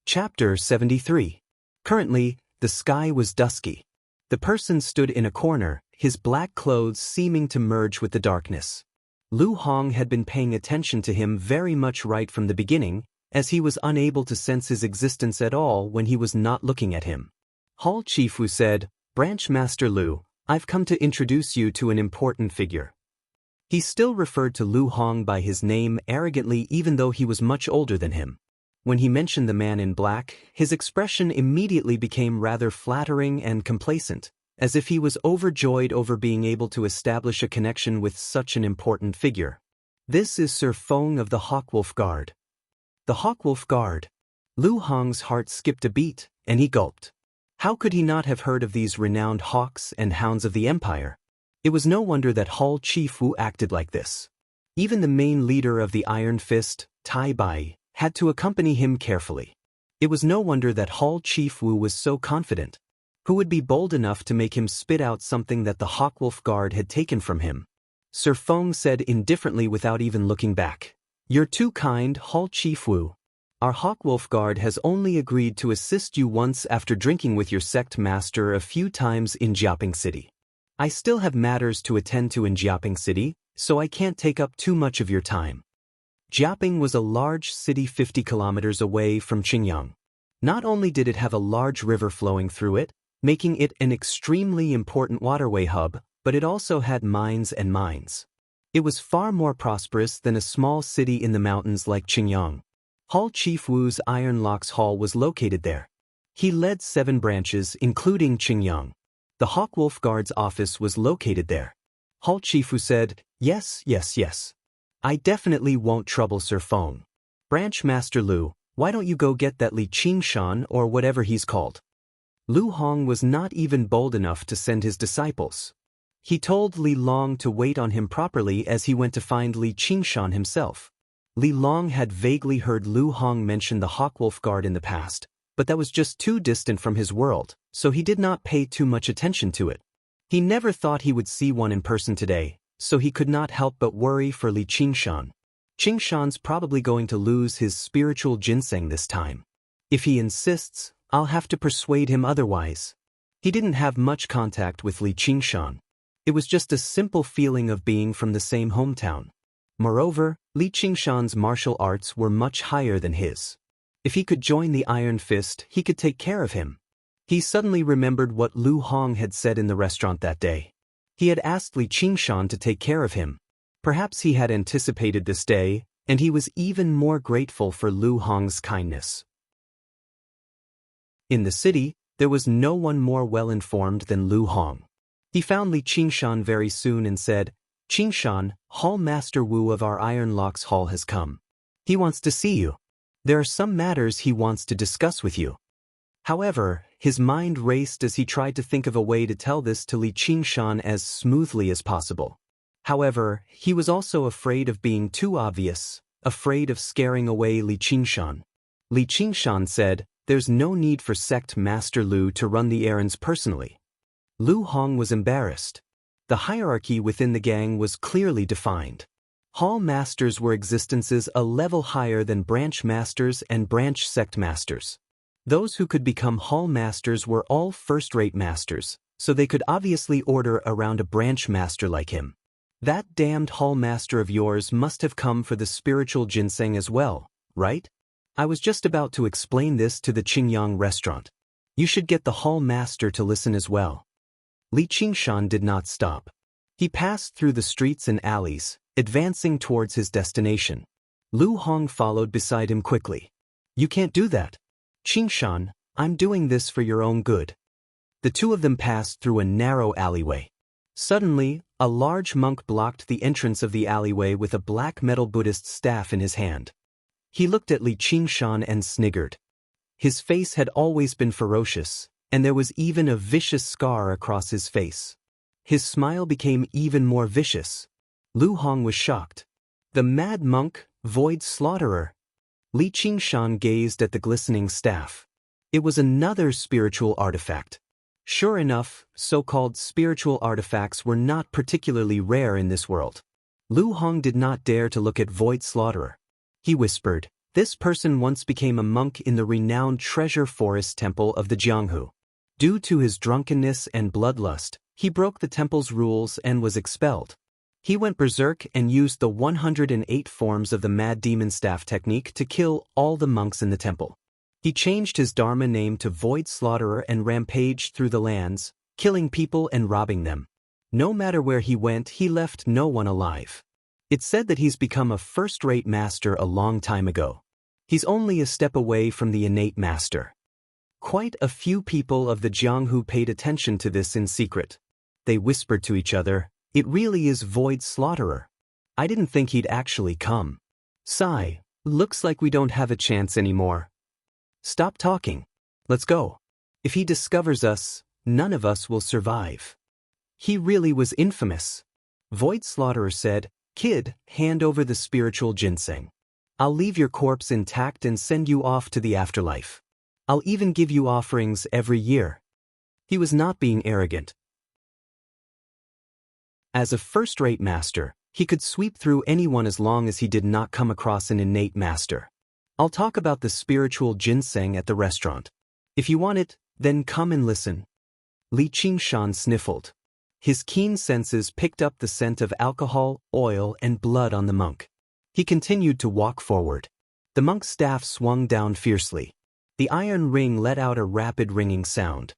Chapter 73. Currently, the sky was dusky. The person stood in a corner, his black clothes seeming to merge with the darkness. Lu Hong had been paying attention to him very much right from the beginning, as he was unable to sense his existence at all when he was not looking at him. Hall Chief Wu said, "Branch Master Lu, I've come to introduce you to an important figure." He still referred to Lu Hong by his name arrogantly even though he was much older than him. When he mentioned the man in black, his expression immediately became rather flattering and complacent, as if he was overjoyed over being able to establish a connection with such an important figure. "This is Sir Feng of the Hawkwolf Guard." The Hawkwolf Guard. Lu Hong's heart skipped a beat, and he gulped. How could he not have heard of these renowned hawks and hounds of the Empire? It was no wonder that Hall Chief Wu acted like this. Even the main leader of the Iron Fist, Tai Bai, had to accompany him carefully. It was no wonder that Hall Chief Wu was so confident. Who would be bold enough to make him spit out something that the Hawkwolf Guard had taken from him? Sir Feng said indifferently without even looking back. "You're too kind, Hall Chief Wu. Our Hawkwolf Guard has only agreed to assist you once after drinking with your sect master a few times in Jiaping City. I still have matters to attend to in Jiaping City, so I can't take up too much of your time." Jiaping was a large city 50 kilometers away from Qingyang. Not only did it have a large river flowing through it, making it an extremely important waterway hub, but it also had mines and mines. It was far more prosperous than a small city in the mountains like Qingyang. Hall Chief Wu's Iron Locks Hall was located there. He led 7 branches, including Qingyang. The Hawkwolf Guard's office was located there. Hall Chief Wu said, "Yes, yes, yes. I definitely won't trouble Sir Feng. Branch Master Lu, why don't you go get that Li Qingshan or whatever he's called?" Lu Hong was not even bold enough to send his disciples. He told Li Long to wait on him properly as he went to find Li Qingshan himself. Li Long had vaguely heard Lu Hong mention the Hawkwolf Guard in the past, but that was just too distant from his world, so he did not pay too much attention to it. He never thought he would see one in person today, so he could not help but worry for Li Qingshan. Qingshan's probably going to lose his spiritual ginseng this time. If he insists, I'll have to persuade him otherwise. He didn't have much contact with Li Qingshan. It was just a simple feeling of being from the same hometown. Moreover, Li Qingshan's martial arts were much higher than his. If he could join the Iron Fist, he could take care of him. He suddenly remembered what Lu Hong had said in the restaurant that day. He had asked Li Qingshan to take care of him. Perhaps he had anticipated this day, and he was even more grateful for Lu Hong's kindness. In the city, there was no one more well-informed than Lu Hong. He found Li Qingshan very soon and said, "Qingshan, Hall Master Wu of our Iron Locks Hall has come. He wants to see you. There are some matters he wants to discuss with you." However, his mind raced as he tried to think of a way to tell this to Li Qingshan as smoothly as possible. However, he was also afraid of being too obvious, afraid of scaring away Li Qingshan. Li Qingshan said, "There's no need for Sect Master Lu to run the errands personally." Lu Hong was embarrassed. The hierarchy within the gang was clearly defined. Hall Masters were existences a level higher than Branch Masters and Branch Sect Masters. Those who could become Hall Masters were all first-rate Masters, so they could obviously order around a Branch Master like him. That damned Hall Master of yours must have come for the spiritual ginseng as well, right? I was just about to explain this to the Qingyang restaurant. You should get the Hall Master to listen as well. Li Qingshan did not stop. He passed through the streets and alleys, advancing towards his destination. Lu Hong followed beside him quickly. "You can't do that. Qingshan, I'm doing this for your own good." The two of them passed through a narrow alleyway. Suddenly, a large monk blocked the entrance of the alleyway with a black metal Buddhist staff in his hand. He looked at Li Qingshan and sniggered. His face had always been ferocious, and there was even a vicious scar across his face. His smile became even more vicious. Lu Hong was shocked. The mad monk, Void Slaughterer. Li Qingshan gazed at the glistening staff. It was another spiritual artifact. Sure enough, so-called spiritual artifacts were not particularly rare in this world. Lu Hong did not dare to look at Void Slaughterer. He whispered, "This person once became a monk in the renowned Treasure Forest Temple of the Jianghu. Due to his drunkenness and bloodlust, he broke the temple's rules and was expelled. He went berserk and used the 108 forms of the Mad Demon Staff technique to kill all the monks in the temple. He changed his Dharma name to Void Slaughterer and rampaged through the lands, killing people and robbing them. No matter where he went, he left no one alive. It's said that he's become a first-rate master a long time ago. He's only a step away from the innate master." Quite a few people of the Jianghu paid attention to this in secret. They whispered to each other, "It really is Void Slaughterer. I didn't think he'd actually come. Sigh, looks like we don't have a chance anymore. Stop talking. Let's go. If he discovers us, none of us will survive. He really was infamous." Void Slaughterer said, "Kid, hand over the spiritual ginseng. I'll leave your corpse intact and send you off to the afterlife. I'll even give you offerings every year." He was not being arrogant. As a first-rate master, he could sweep through anyone as long as he did not come across an innate master. "I'll talk about the spiritual ginseng at the restaurant. If you want it, then come and listen." Li Qingshan sniffled. His keen senses picked up the scent of alcohol, oil, and blood on the monk. He continued to walk forward. The monk's staff swung down fiercely. The iron ring let out a rapid ringing sound.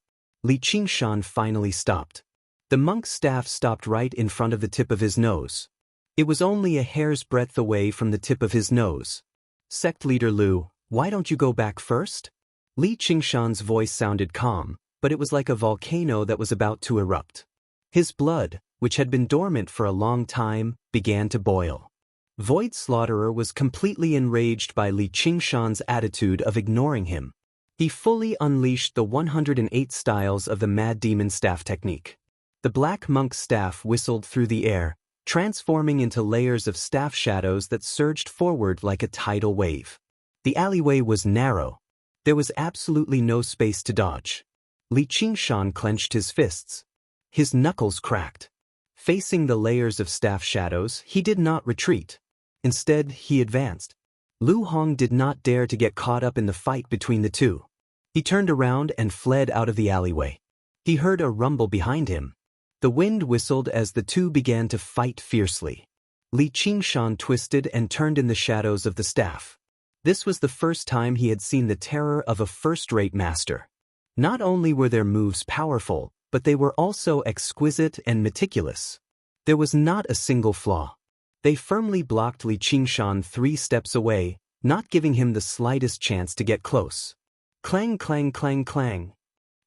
Li Qingshan finally stopped. The monk's staff stopped right in front of the tip of his nose. It was only a hair's breadth away from the tip of his nose. Sect leader Lu, why don't you go back first? Li Qingshan's voice sounded calm, but it was like a volcano that was about to erupt. His blood, which had been dormant for a long time, began to boil. Void Slaughterer was completely enraged by Li Qingshan's attitude of ignoring him. He fully unleashed the 108 styles of the Mad Demon Staff technique. The black monk's staff whistled through the air, transforming into layers of staff shadows that surged forward like a tidal wave. The alleyway was narrow. There was absolutely no space to dodge. Li Qingshan clenched his fists. His knuckles cracked. Facing the layers of staff shadows, he did not retreat. Instead, he advanced. Lu Hong did not dare to get caught up in the fight between the two. He turned around and fled out of the alleyway. He heard a rumble behind him. The wind whistled as the two began to fight fiercely. Li Qingshan twisted and turned in the shadows of the staff. This was the first time he had seen the terror of a first-rate master. Not only were their moves powerful, but they were also exquisite and meticulous. There was not a single flaw. They firmly blocked Li Qingshan 3 steps away, not giving him the slightest chance to get close. Clang, clang, clang, clang.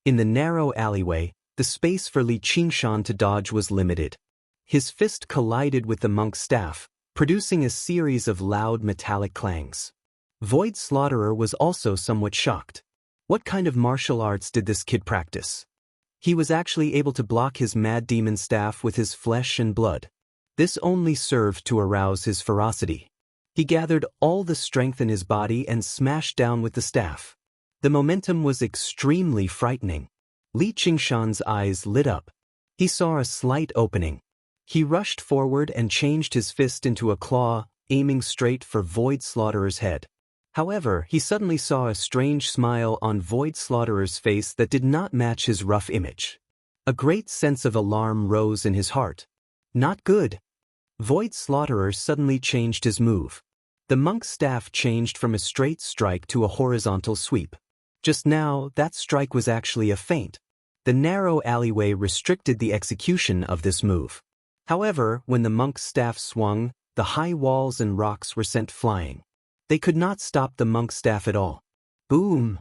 In the narrow alleyway, the space for Li Qingshan to dodge was limited. His fist collided with the monk's staff, producing a series of loud metallic clangs. Void Slaughterer was also somewhat shocked. What kind of martial arts did this kid practice? He was actually able to block his Mad Demon staff with his flesh and blood. This only served to arouse his ferocity. He gathered all the strength in his body and smashed down with the staff. The momentum was extremely frightening. Li Qingshan's eyes lit up. He saw a slight opening. He rushed forward and changed his fist into a claw, aiming straight for Void Slaughterer head. However, he suddenly saw a strange smile on Void Slaughterer's face that did not match his rough image. A great sense of alarm rose in his heart. Not good. Void Slaughterer suddenly changed his move. The monk's staff changed from a straight strike to a horizontal sweep. Just now, that strike was actually a feint. The narrow alleyway restricted the execution of this move. However, when the monk's staff swung, the high walls and rocks were sent flying. They could not stop the monk's staff at all. Boom!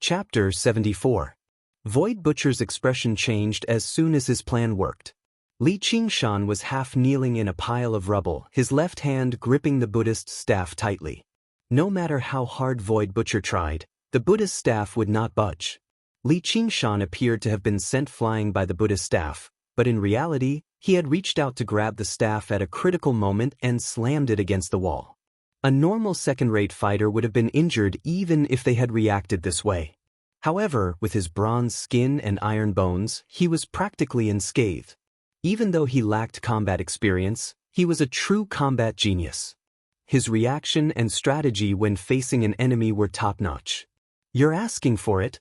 Chapter 74. Void Butcher's expression changed as soon as his plan worked. Li Qingshan was half kneeling in a pile of rubble, his left hand gripping the Buddhist staff tightly. No matter how hard Void Butcher tried, the Buddhist staff would not budge. Li Qingshan appeared to have been sent flying by the Buddhist staff, but in reality, he had reached out to grab the staff at a critical moment and slammed it against the wall. A normal second-rate fighter would have been injured even if they had reacted this way. However, with his bronze skin and iron bones, he was practically unscathed. Even though he lacked combat experience, he was a true combat genius. His reaction and strategy when facing an enemy were top-notch. "You're asking for it?"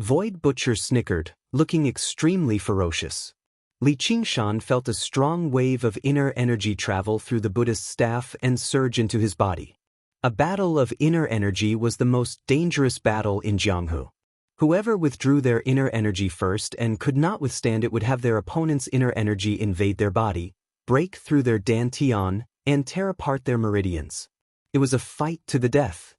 Void Butcher snickered, looking extremely ferocious. Li Qingshan felt a strong wave of inner energy travel through the Buddhist staff and surge into his body. A battle of inner energy was the most dangerous battle in Jianghu. Whoever withdrew their inner energy first and could not withstand it would have their opponent's inner energy invade their body, break through their dantian, and tear apart their meridians. It was a fight to the death.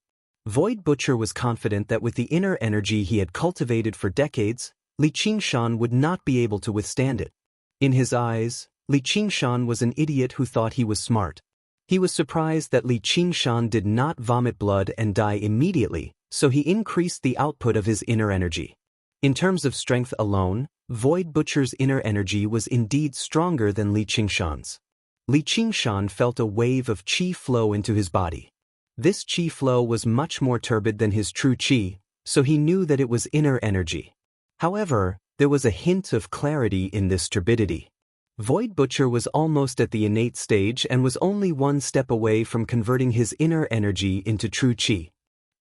Void Butcher was confident that with the inner energy he had cultivated for decades, Li Qingshan would not be able to withstand it. In his eyes, Li Qingshan was an idiot who thought he was smart. He was surprised that Li Qingshan did not vomit blood and die immediately, so he increased the output of his inner energy. In terms of strength alone, Void Butcher's inner energy was indeed stronger than Li Qingshan's. Li Qingshan felt a wave of qi flow into his body. This qi flow was much more turbid than his true qi, so he knew that it was inner energy. However, there was a hint of clarity in this turbidity. Void Butcher was almost at the innate stage and was only one step away from converting his inner energy into true qi.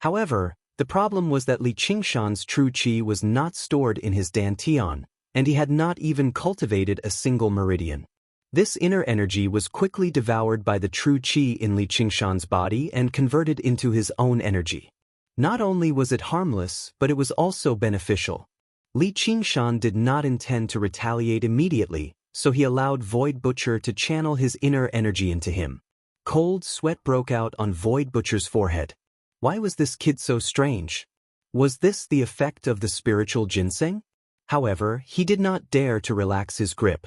However, the problem was that Li Qingshan's true qi was not stored in his dantian, and he had not even cultivated a single meridian. This inner energy was quickly devoured by the true qi in Li Qingshan's body and converted into his own energy. Not only was it harmless, but it was also beneficial. Li Qingshan did not intend to retaliate immediately, so he allowed Void Butcher to channel his inner energy into him. Cold sweat broke out on Void Butcher's forehead. Why was this kid so strange? Was this the effect of the spiritual ginseng? However, he did not dare to relax his grip.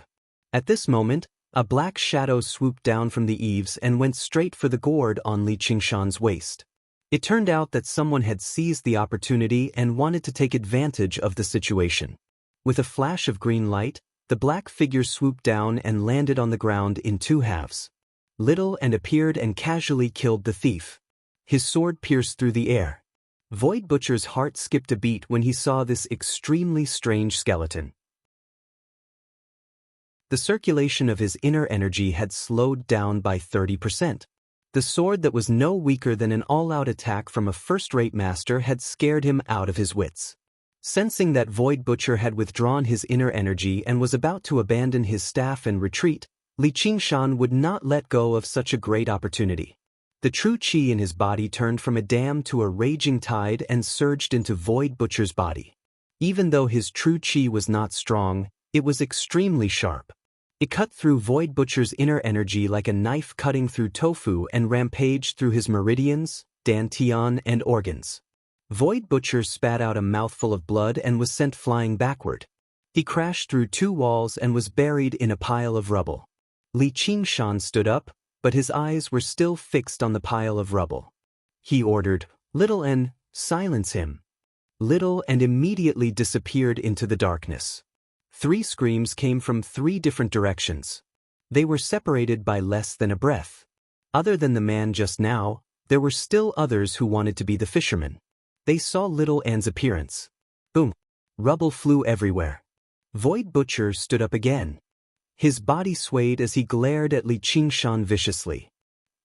At this moment, a black shadow swooped down from the eaves and went straight for the gourd on Li Qingshan's waist. It turned out that someone had seized the opportunity and wanted to take advantage of the situation. With a flash of green light, the black figure swooped down and landed on the ground in two halves. Little and appeared and casually killed the thief. His sword pierced through the air. Void Butcher's heart skipped a beat when he saw this extremely strange skeleton. The circulation of his inner energy had slowed down by 30%. The sword that was no weaker than an all-out attack from a first-rate master had scared him out of his wits. Sensing that Void Butcher had withdrawn his inner energy and was about to abandon his staff and retreat, Li Qingshan would not let go of such a great opportunity. The true qi in his body turned from a dam to a raging tide and surged into Void Butcher's body. Even though his true qi was not strong, it was extremely sharp. It cut through Void Butcher's inner energy like a knife cutting through tofu and rampaged through his meridians, dantian, and organs. Void Butcher spat out a mouthful of blood and was sent flying backward. He crashed through two walls and was buried in a pile of rubble. Li Qingshan stood up, but his eyes were still fixed on the pile of rubble. He ordered, "Little N, silence him." Little and immediately disappeared into the darkness. 3 screams came from 3 different directions. They were separated by less than a breath. Other than the man just now, there were still others who wanted to be the fisherman. They saw Little N's appearance. Boom! Rubble flew everywhere. Void Butcher stood up again. His body swayed as he glared at Li Qingshan viciously.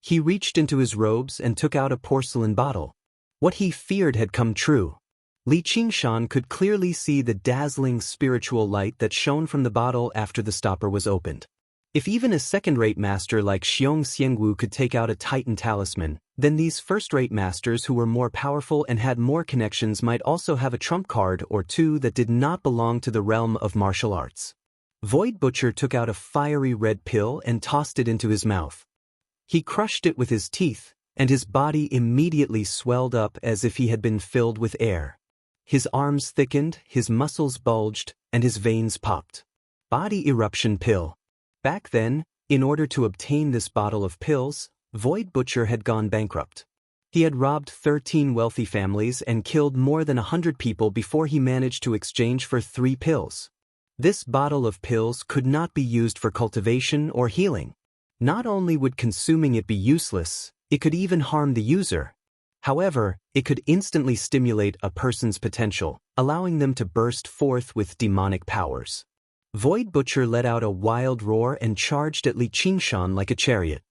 He reached into his robes and took out a porcelain bottle. What he feared had come true. Li Qingshan could clearly see the dazzling spiritual light that shone from the bottle after the stopper was opened. If even a second-rate master like Xianxia could take out a Titan talisman, then these first-rate masters who were more powerful and had more connections might also have a trump card or two that did not belong to the realm of martial arts. Void Butcher took out a fiery red pill and tossed it into his mouth. He crushed it with his teeth, and his body immediately swelled up as if he had been filled with air. His arms thickened, his muscles bulged, and his veins popped. Body eruption pill. Back then, in order to obtain this bottle of pills, Void Butcher had gone bankrupt. He had robbed 13 wealthy families and killed more than 100 people before he managed to exchange for 3 pills. This bottle of pills could not be used for cultivation or healing. Not only would consuming it be useless, it could even harm the user. However, it could instantly stimulate a person's potential, allowing them to burst forth with demonic powers. Void Butcher let out a wild roar and charged at Li Qingshan like a chariot.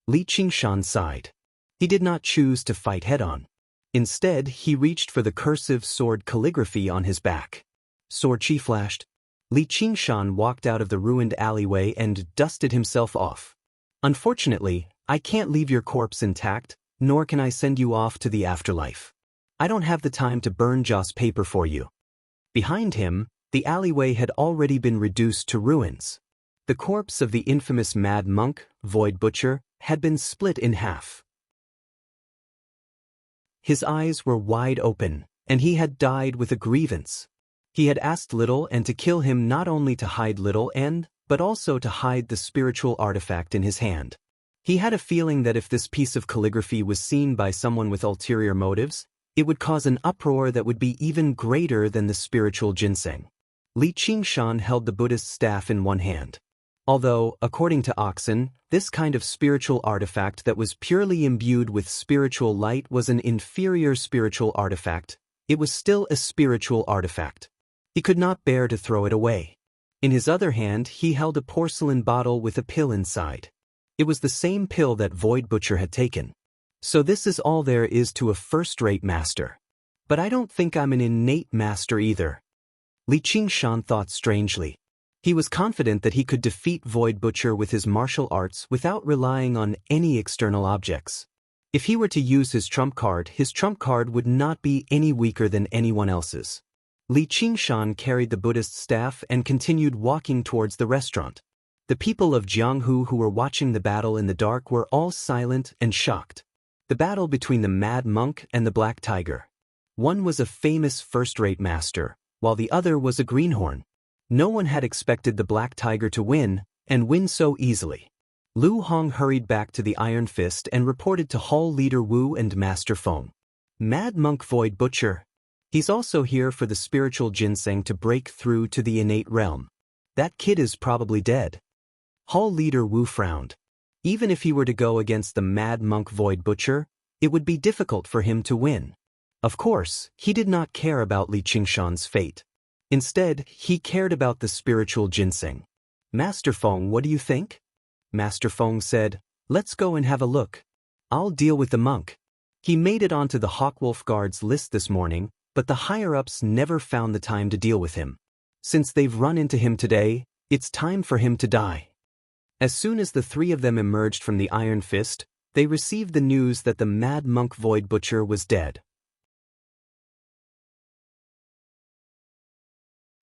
Li Qingshan sighed. He did not choose to fight head-on. Instead, he reached for the cursive sword calligraphy on his back. Sword chi flashed. Li Qingshan walked out of the ruined alleyway and dusted himself off. Unfortunately, I can't leave your corpse intact, nor can I send you off to the afterlife. I don't have the time to burn joss paper for you. Behind him, the alleyway had already been reduced to ruins. The corpse of the infamous mad monk, Void Butcher, had been split in half. His eyes were wide open, and he had died with a grievance. He had asked Little N to kill him not only to hide Little N, but also to hide the spiritual artifact in his hand. He had a feeling that if this piece of calligraphy was seen by someone with ulterior motives, it would cause an uproar that would be even greater than the spiritual ginseng. Li Qingshan held the Buddhist staff in one hand. Although, according to Oxen, this kind of spiritual artifact that was purely imbued with spiritual light was an inferior spiritual artifact, it was still a spiritual artifact. He could not bear to throw it away. In his other hand, he held a porcelain bottle with a pill inside. It was the same pill that Void Butcher had taken. So this is all there is to a first-rate master. But I don't think I'm an innate master either. Li Qingshan thought strangely. He was confident that he could defeat Void Butcher with his martial arts without relying on any external objects. If he were to use his trump card would not be any weaker than anyone else's. Li Qingshan carried the Buddhist staff and continued walking towards the restaurant. The people of Jianghu who were watching the battle in the dark were all silent and shocked. The battle between the Mad Monk and the Black Tiger. One was a famous first-rate master, while the other was a greenhorn. No one had expected the Black Tiger to win, and win so easily. Lu Hong hurried back to the Iron Fist and reported to Hall Leader Wu and Master Feng. Mad Monk Void Butcher. He's also here for the spiritual ginseng to break through to the innate realm. That kid is probably dead. Hall Leader Wu frowned. Even if he were to go against the Mad Monk Void Butcher, it would be difficult for him to win. Of course, he did not care about Li Qingshan's fate. Instead, he cared about the spiritual ginseng. Master Feng, what do you think? Master Feng said, let's go and have a look. I'll deal with the monk. He made it onto the Hawkwolf Guard's list this morning, but the higher-ups never found the time to deal with him. Since they've run into him today, it's time for him to die. As soon as the three of them emerged from the Iron Fist, they received the news that the Mad Monk Void Butcher was dead.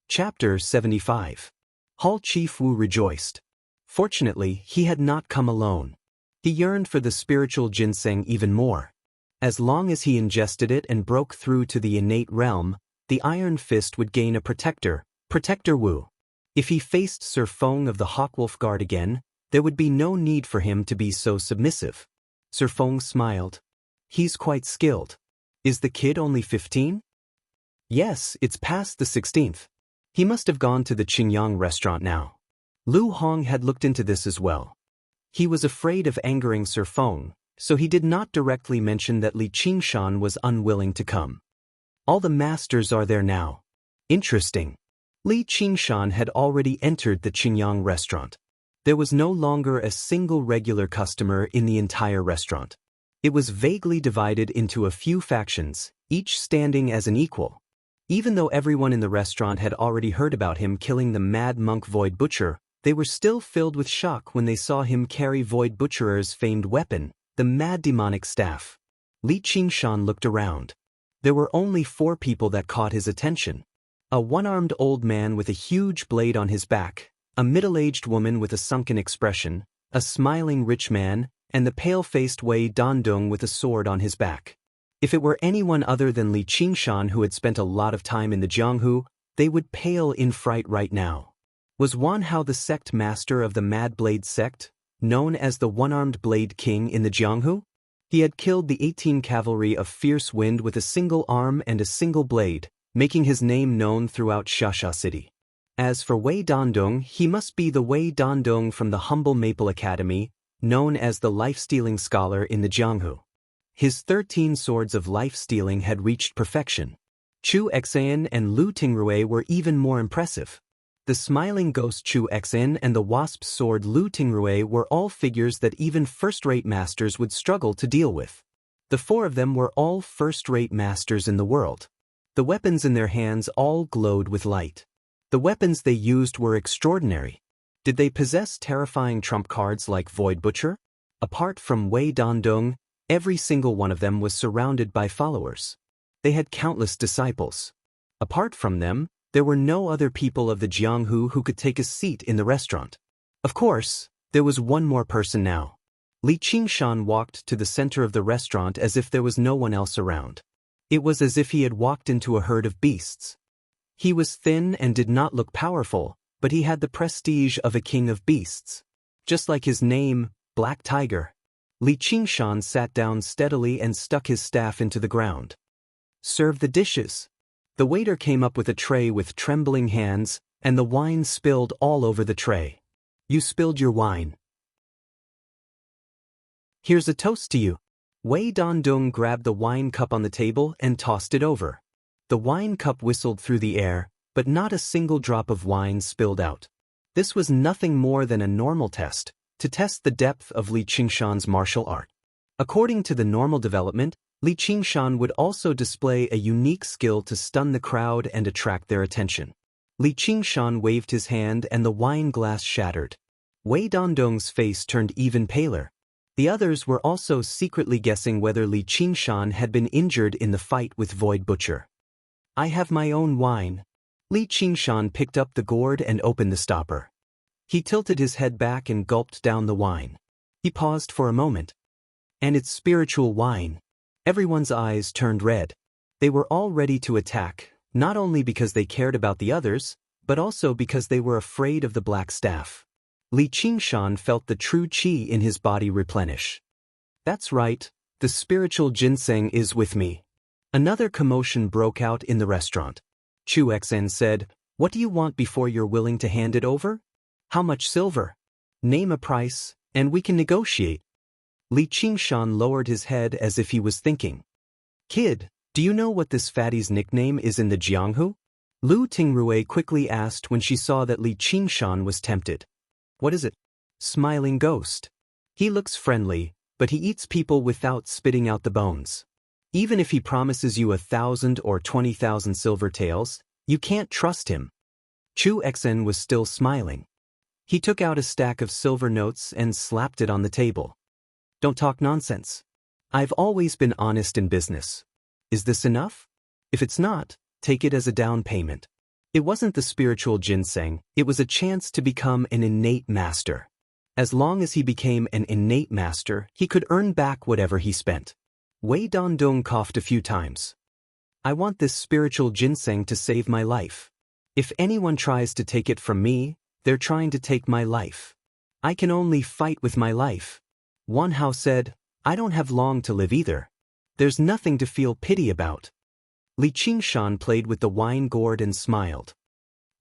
Chapter 75. Hall Chief Wu rejoiced. Fortunately, he had not come alone. He yearned for the spiritual ginseng even more. As long as he ingested it and broke through to the innate realm, the Iron Fist would gain a protector, Protector Wu. If he faced Sir Feng of the Hawkwolf Guard again, there would be no need for him to be so submissive. Sir Feng smiled. He's quite skilled. Is the kid only 15? Yes, it's past the 16th. He must have gone to the Qingyang restaurant now. Lu Hong had looked into this as well. He was afraid of angering Sir Feng, so he did not directly mention that Li Qingshan was unwilling to come. All the masters are there now. Interesting. Li Qingshan had already entered the Qingyang restaurant. There was no longer a single regular customer in the entire restaurant. It was vaguely divided into a few factions, each standing as an equal. Even though everyone in the restaurant had already heard about him killing the Mad Monk Void Butcher, they were still filled with shock when they saw him carry Void Butcherer's famed weapon, the Mad Demonic Staff. Li Qingshan looked around. There were only 4 people that caught his attention. A one-armed old man with a huge blade on his back, a middle-aged woman with a sunken expression, a smiling rich man, and the pale-faced Wei Dandong with a sword on his back. If it were anyone other than Li Qingshan who had spent a lot of time in the Jianghu, they would pale in fright right now. Was Wan Hao the sect master of the Mad Blade sect, known as the One-Armed Blade King in the Jianghu? He had killed the 18 cavalry of Fierce Wind with a single arm and a single blade, making his name known throughout Xianxia city. As for Wei Dandong, he must be the Wei Dandong from the humble Maple Academy, known as the life-stealing scholar in the Jianghu. His 13 swords of life-stealing had reached perfection. Chu Xian and Lu Tingrui were even more impressive. The smiling ghost Chu Xian and the wasp's sword Lu Tingrui were all figures that even first-rate masters would struggle to deal with. The 4 of them were all first-rate masters in the world. The weapons in their hands all glowed with light. The weapons they used were extraordinary. Did they possess terrifying trump cards like Void Butcher? Apart from Wei Dandong, every single one of them was surrounded by followers. They had countless disciples. Apart from them, there were no other people of the Jianghu who could take a seat in the restaurant. Of course, there was one more person now. Li Qingshan walked to the center of the restaurant as if there was no one else around. It was as if he had walked into a herd of beasts. He was thin and did not look powerful, but he had the prestige of a king of beasts. Just like his name, Black Tiger. Li Qingshan sat down steadily and stuck his staff into the ground. Serve the dishes. The waiter came up with a tray with trembling hands, and the wine spilled all over the tray. You spilled your wine. Here's a toast to you. Wei Dandong grabbed the wine cup on the table and tossed it over. The wine cup whistled through the air, but not a single drop of wine spilled out. This was nothing more than a normal test, to test the depth of Li Qingshan's martial art. According to the normal development, Li Qingshan would also display a unique skill to stun the crowd and attract their attention. Li Qingshan waved his hand and the wine glass shattered. Wei Dandong's face turned even paler. The others were also secretly guessing whether Li Qingshan had been injured in the fight with Void Butcher. I have my own wine. Li Qingshan picked up the gourd and opened the stopper. He tilted his head back and gulped down the wine. He paused for a moment. And it's spiritual wine. Everyone's eyes turned red. They were all ready to attack, not only because they cared about the others, but also because they were afraid of the black staff. Li Qingshan felt the true qi in his body replenish. That's right, the spiritual ginseng is with me. Another commotion broke out in the restaurant. Chu Xen said, "What do you want before you're willing to hand it over? How much silver? Name a price, and we can negotiate." Li Qingshan lowered his head as if he was thinking. "Kid, do you know what this fatty's nickname is in the Jianghu?" Lu Tingrui quickly asked when she saw that Li Qingshan was tempted. "What is it?" "Smiling ghost. He looks friendly, but he eats people without spitting out the bones. Even if he promises you 1,000 or 20,000 silver taels, you can't trust him." Chu Xen was still smiling. He took out a stack of silver notes and slapped it on the table. "Don't talk nonsense. I've always been honest in business. Is this enough? If it's not, take it as a down payment." It wasn't the spiritual ginseng, it was a chance to become an innate master. As long as he became an innate master, he could earn back whatever he spent. Wei Dongdong coughed a few times. "I want this spiritual ginseng to save my life. If anyone tries to take it from me, they're trying to take my life. I can only fight with my life." Wan Hao said, "I don't have long to live either. There's nothing to feel pity about." Li Qingshan played with the wine gourd and smiled.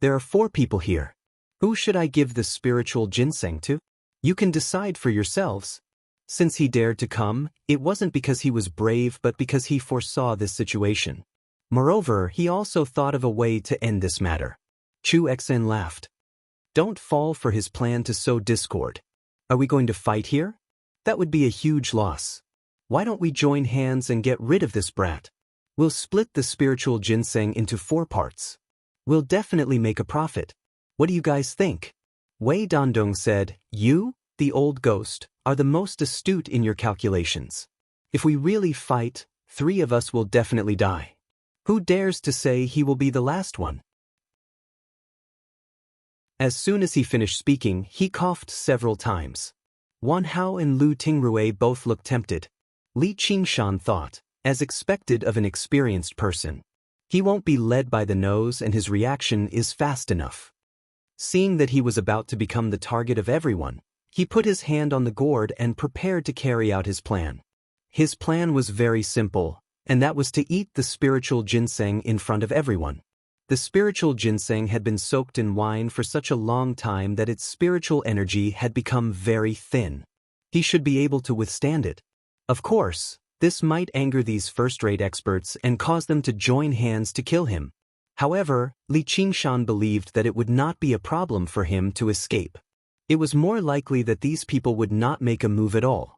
"There are 4 people here. Who should I give the spiritual ginseng to? You can decide for yourselves." Since he dared to come, it wasn't because he was brave but because he foresaw this situation. Moreover, he also thought of a way to end this matter. Chu Xen laughed. "Don't fall for his plan to sow discord. Are we going to fight here? That would be a huge loss. Why don't we join hands and get rid of this brat? We'll split the spiritual ginseng into 4 parts. We'll definitely make a profit. What do you guys think?" Wei Dongdong said, "You, the old ghost, are the most astute in your calculations. If we really fight, 3 of us will definitely die. Who dares to say he will be the last one?" As soon as he finished speaking, he coughed several times. Wan Hao and Lu Tingrui both looked tempted. Li Qingshan thought, as expected of an experienced person. He won't be led by the nose and his reaction is fast enough. Seeing that he was about to become the target of everyone, he put his hand on the gourd and prepared to carry out his plan. His plan was very simple, and that was to eat the spiritual ginseng in front of everyone. The spiritual ginseng had been soaked in wine for such a long time that its spiritual energy had become very thin. He should be able to withstand it. Of course, this might anger these first-rate experts and cause them to join hands to kill him. However, Li Qingshan believed that it would not be a problem for him to escape. It was more likely that these people would not make a move at all.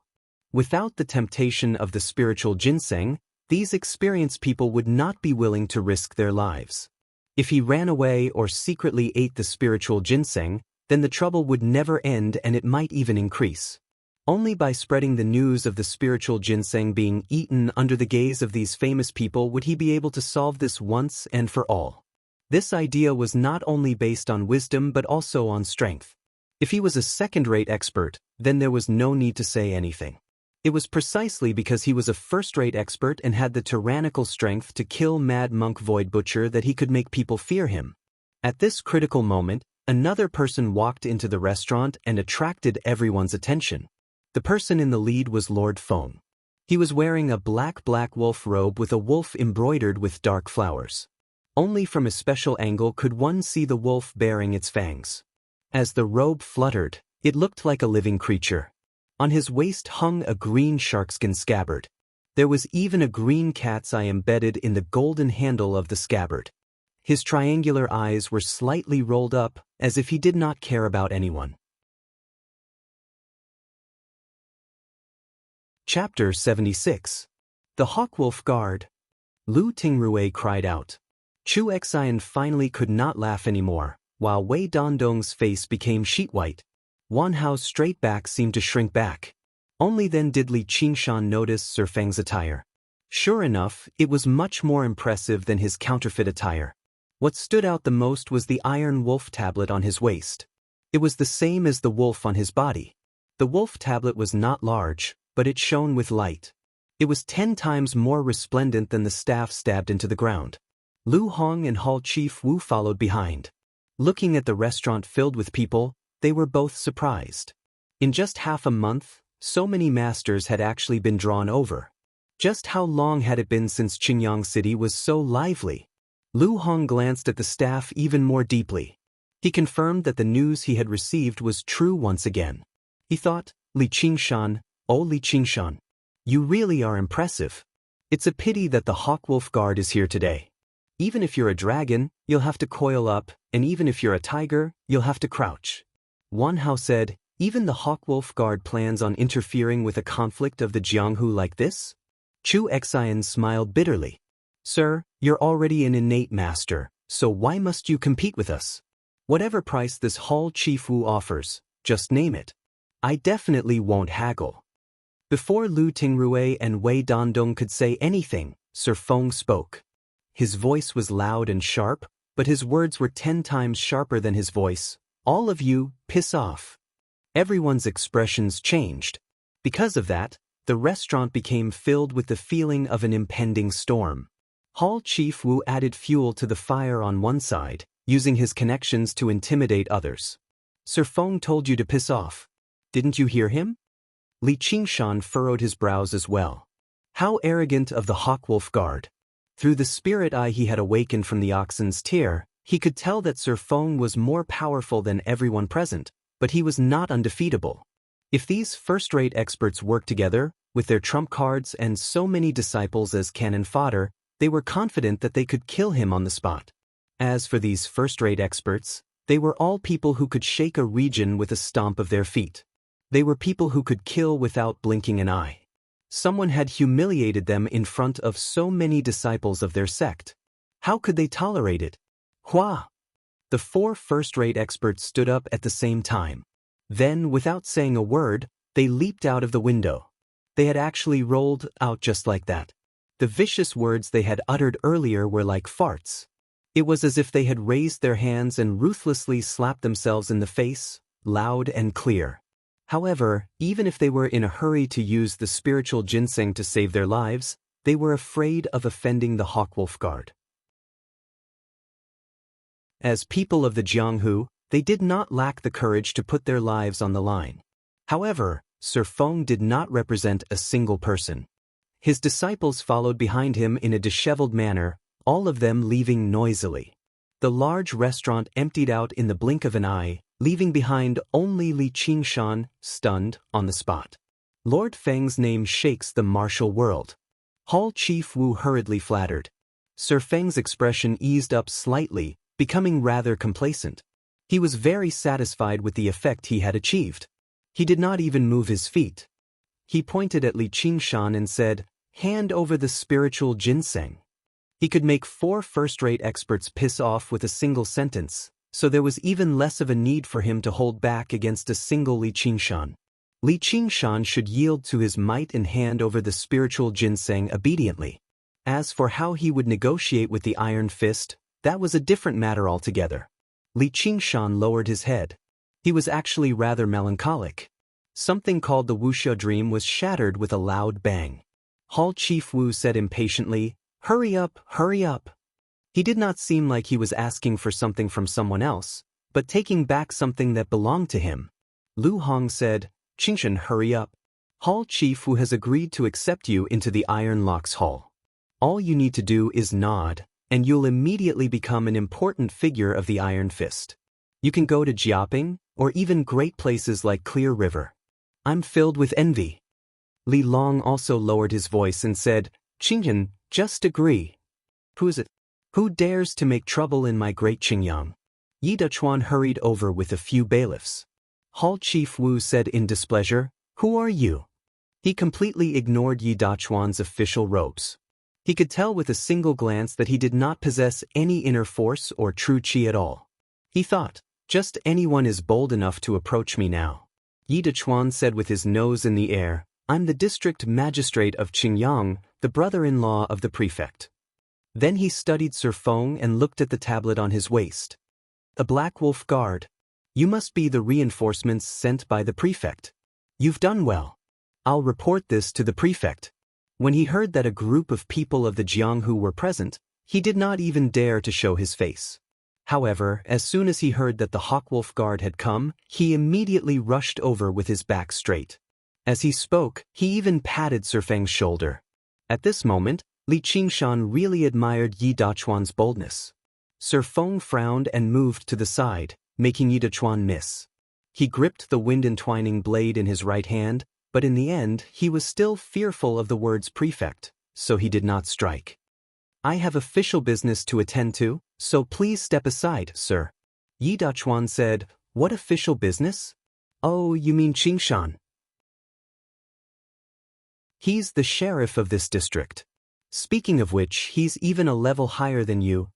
Without the temptation of the spiritual ginseng, these experienced people would not be willing to risk their lives. If he ran away or secretly ate the spiritual ginseng, then the trouble would never end and it might even increase. Only by spreading the news of the spiritual ginseng being eaten under the gaze of these famous people would he be able to solve this once and for all. This idea was not only based on wisdom but also on strength. If he was a second-rate expert, then there was no need to say anything. It was precisely because he was a first-rate expert and had the tyrannical strength to kill Mad Monk Void Butcher that he could make people fear him. At this critical moment, another person walked into the restaurant and attracted everyone's attention. The person in the lead was Lord Feng. He was wearing a black wolf robe with a wolf embroidered with dark flowers. Only from a special angle could one see the wolf bearing its fangs. As the robe fluttered, it looked like a living creature. On his waist hung a green sharkskin scabbard. There was even a green cat's eye embedded in the golden handle of the scabbard. His triangular eyes were slightly rolled up, as if he did not care about anyone. Chapter 76. The Hawkwolf Guard. Lu Tingrui cried out. Chu Xian finally could not laugh anymore, while Wei Dongdong's face became sheet white. Wan Hao's straight back seemed to shrink back. Only then did Li Qingshan notice Sir Feng's attire. Sure enough, it was much more impressive than his counterfeit attire. What stood out the most was the iron wolf tablet on his waist. It was the same as the wolf on his body. The wolf tablet was not large, but it shone with light. It was 10 times more resplendent than the staff stabbed into the ground. Lu Hong and Hall Chief Wu followed behind. Looking at the restaurant filled with people, they were both surprised. In just half a month, so many masters had actually been drawn over. Just how long had it been since Qingyang City was so lively? Lu Hong glanced at the staff even more deeply. He confirmed that the news he had received was true once again. He thought, Li Qingshan, oh Li Qingshan, you really are impressive. It's a pity that the Hawkwolf Guard is here today. Even if you're a dragon, you'll have to coil up, and even if you're a tiger, you'll have to crouch. Wan Hao said, even the Hawkwolf Guard plans on interfering with a conflict of the Jianghu like this? Chu Xian smiled bitterly. Sir, you're already an innate master, so why must you compete with us? Whatever price this Hall Chief Wu offers, just name it. I definitely won't haggle. Before Lu Tingrui and Wei Dandong could say anything, Sir Feng spoke. His voice was loud and sharp, but his words were 10 times sharper than his voice. All of you, piss off. Everyone's expressions changed. Because of that, the restaurant became filled with the feeling of an impending storm. Hall Chief Wu added fuel to the fire on one side, using his connections to intimidate others. Sir Feng told you to piss off. Didn't you hear him? Li Qingshan furrowed his brows as well. How arrogant of the Hawkwolf Guard. Through the spirit eye he had awakened from the oxen's tear, he could tell that Sir Feng was more powerful than everyone present, but he was not undefeatable. If these first-rate experts worked together, with their trump cards and so many disciples as cannon fodder, they were confident that they could kill him on the spot. As for these first-rate experts, they were all people who could shake a region with a stomp of their feet. They were people who could kill without blinking an eye. Someone had humiliated them in front of so many disciples of their sect. How could they tolerate it? Hua! The 4 first-rate experts stood up at the same time. Then, without saying a word, they leaped out of the window. They had actually rolled out just like that. The vicious words they had uttered earlier were like farts. It was as if they had raised their hands and ruthlessly slapped themselves in the face, loud and clear. However, even if they were in a hurry to use the spiritual ginseng to save their lives, they were afraid of offending the Hawkwolf Guard. As people of the Jianghu, they did not lack the courage to put their lives on the line. However, Sir Feng did not represent a single person. His disciples followed behind him in a disheveled manner, all of them leaving noisily. The large restaurant emptied out in the blink of an eye, leaving behind only Li Qingshan, stunned, on the spot. Lord Feng's name shakes the martial world. Hall Chief Wu hurriedly flattered. Sir Feng's expression eased up slightly, becoming rather complacent. He was very satisfied with the effect he had achieved. He did not even move his feet. He pointed at Li Qingshan and said, "Hand over the spiritual ginseng." He could make 4 first-rate experts piss off with a single sentence, so there was even less of a need for him to hold back against a single Li Qingshan. Li Qingshan should yield to his might and hand over the spiritual ginseng obediently. As for how he would negotiate with the Iron Fist, that was a different matter altogether. Li Qingshan lowered his head. He was actually rather melancholic. Something called the Wuxia dream was shattered with a loud bang. Hall Chief Wu said impatiently, "Hurry up, hurry up." He did not seem like he was asking for something from someone else, but taking back something that belonged to him. Lu Hong said, "Qingshan, hurry up. Hall Chief Wu has agreed to accept you into the Iron Locks Hall. All you need to do is nod, and you'll immediately become an important figure of the Iron Fist. You can go to Jiaping, or even great places like Clear River. I'm filled with envy." Li Long also lowered his voice and said, "Qingshan, just agree. Who is it? Who dares to make trouble in my great Qingyang?" Yi Dachuan hurried over with a few bailiffs. Hall Chief Wu said in displeasure, "Who are you?" He completely ignored Yi Dachuan's official robes. He could tell with a single glance that he did not possess any inner force or true qi at all. He thought, just anyone is bold enough to approach me now. Yi Dechuan said with his nose in the air, "I'm the district magistrate of Qingyang, the brother-in-law of the prefect." Then he studied Sir Feng and looked at the tablet on his waist. "A Black Wolf Guard. You must be the reinforcements sent by the prefect. You've done well. I'll report this to the prefect." When he heard that a group of people of the Jianghu were present, he did not even dare to show his face. However, as soon as he heard that the Hawkwolf Guard had come, he immediately rushed over with his back straight. As he spoke, he even patted Sir Feng's shoulder. At this moment, Li Qingshan really admired Yi Dachuan's boldness. Sir Feng frowned and moved to the side, making Yi Dachuan miss. He gripped the wind-entwining blade in his right hand, but in the end he was still fearful of the words prefect, so he did not strike. "I have official business to attend to, so please step aside, sir." Yi Dachuan said, "What official business?" "Oh, you mean Qingshan? He's the sheriff of this district. Speaking of which, he's even a level higher than you."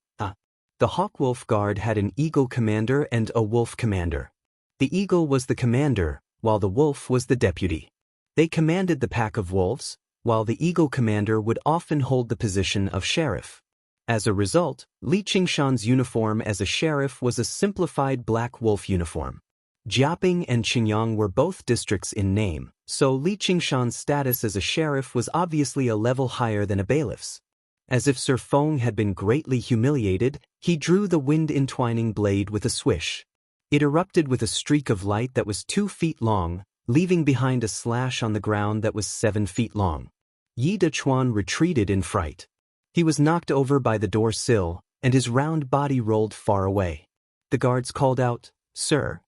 The Hawkwolf Guard had an eagle commander and a wolf commander. The eagle was the commander, while the wolf was the deputy. They commanded the pack of wolves, while the eagle commander would often hold the position of sheriff. As a result, Li Qingshan's uniform as a sheriff was a simplified black wolf uniform. Jiaping and Qingyang were both districts in name, so Li Qingshan's status as a sheriff was obviously a level higher than a bailiff's. As if Sir Feng had been greatly humiliated, he drew the wind-entwining blade with a swish. It erupted with a streak of light that was 2 feet long, leaving behind a slash on the ground that was 7 feet long. Yi Dechuan retreated in fright. He was knocked over by the door sill, and his round body rolled far away. The guards called out, "Sir."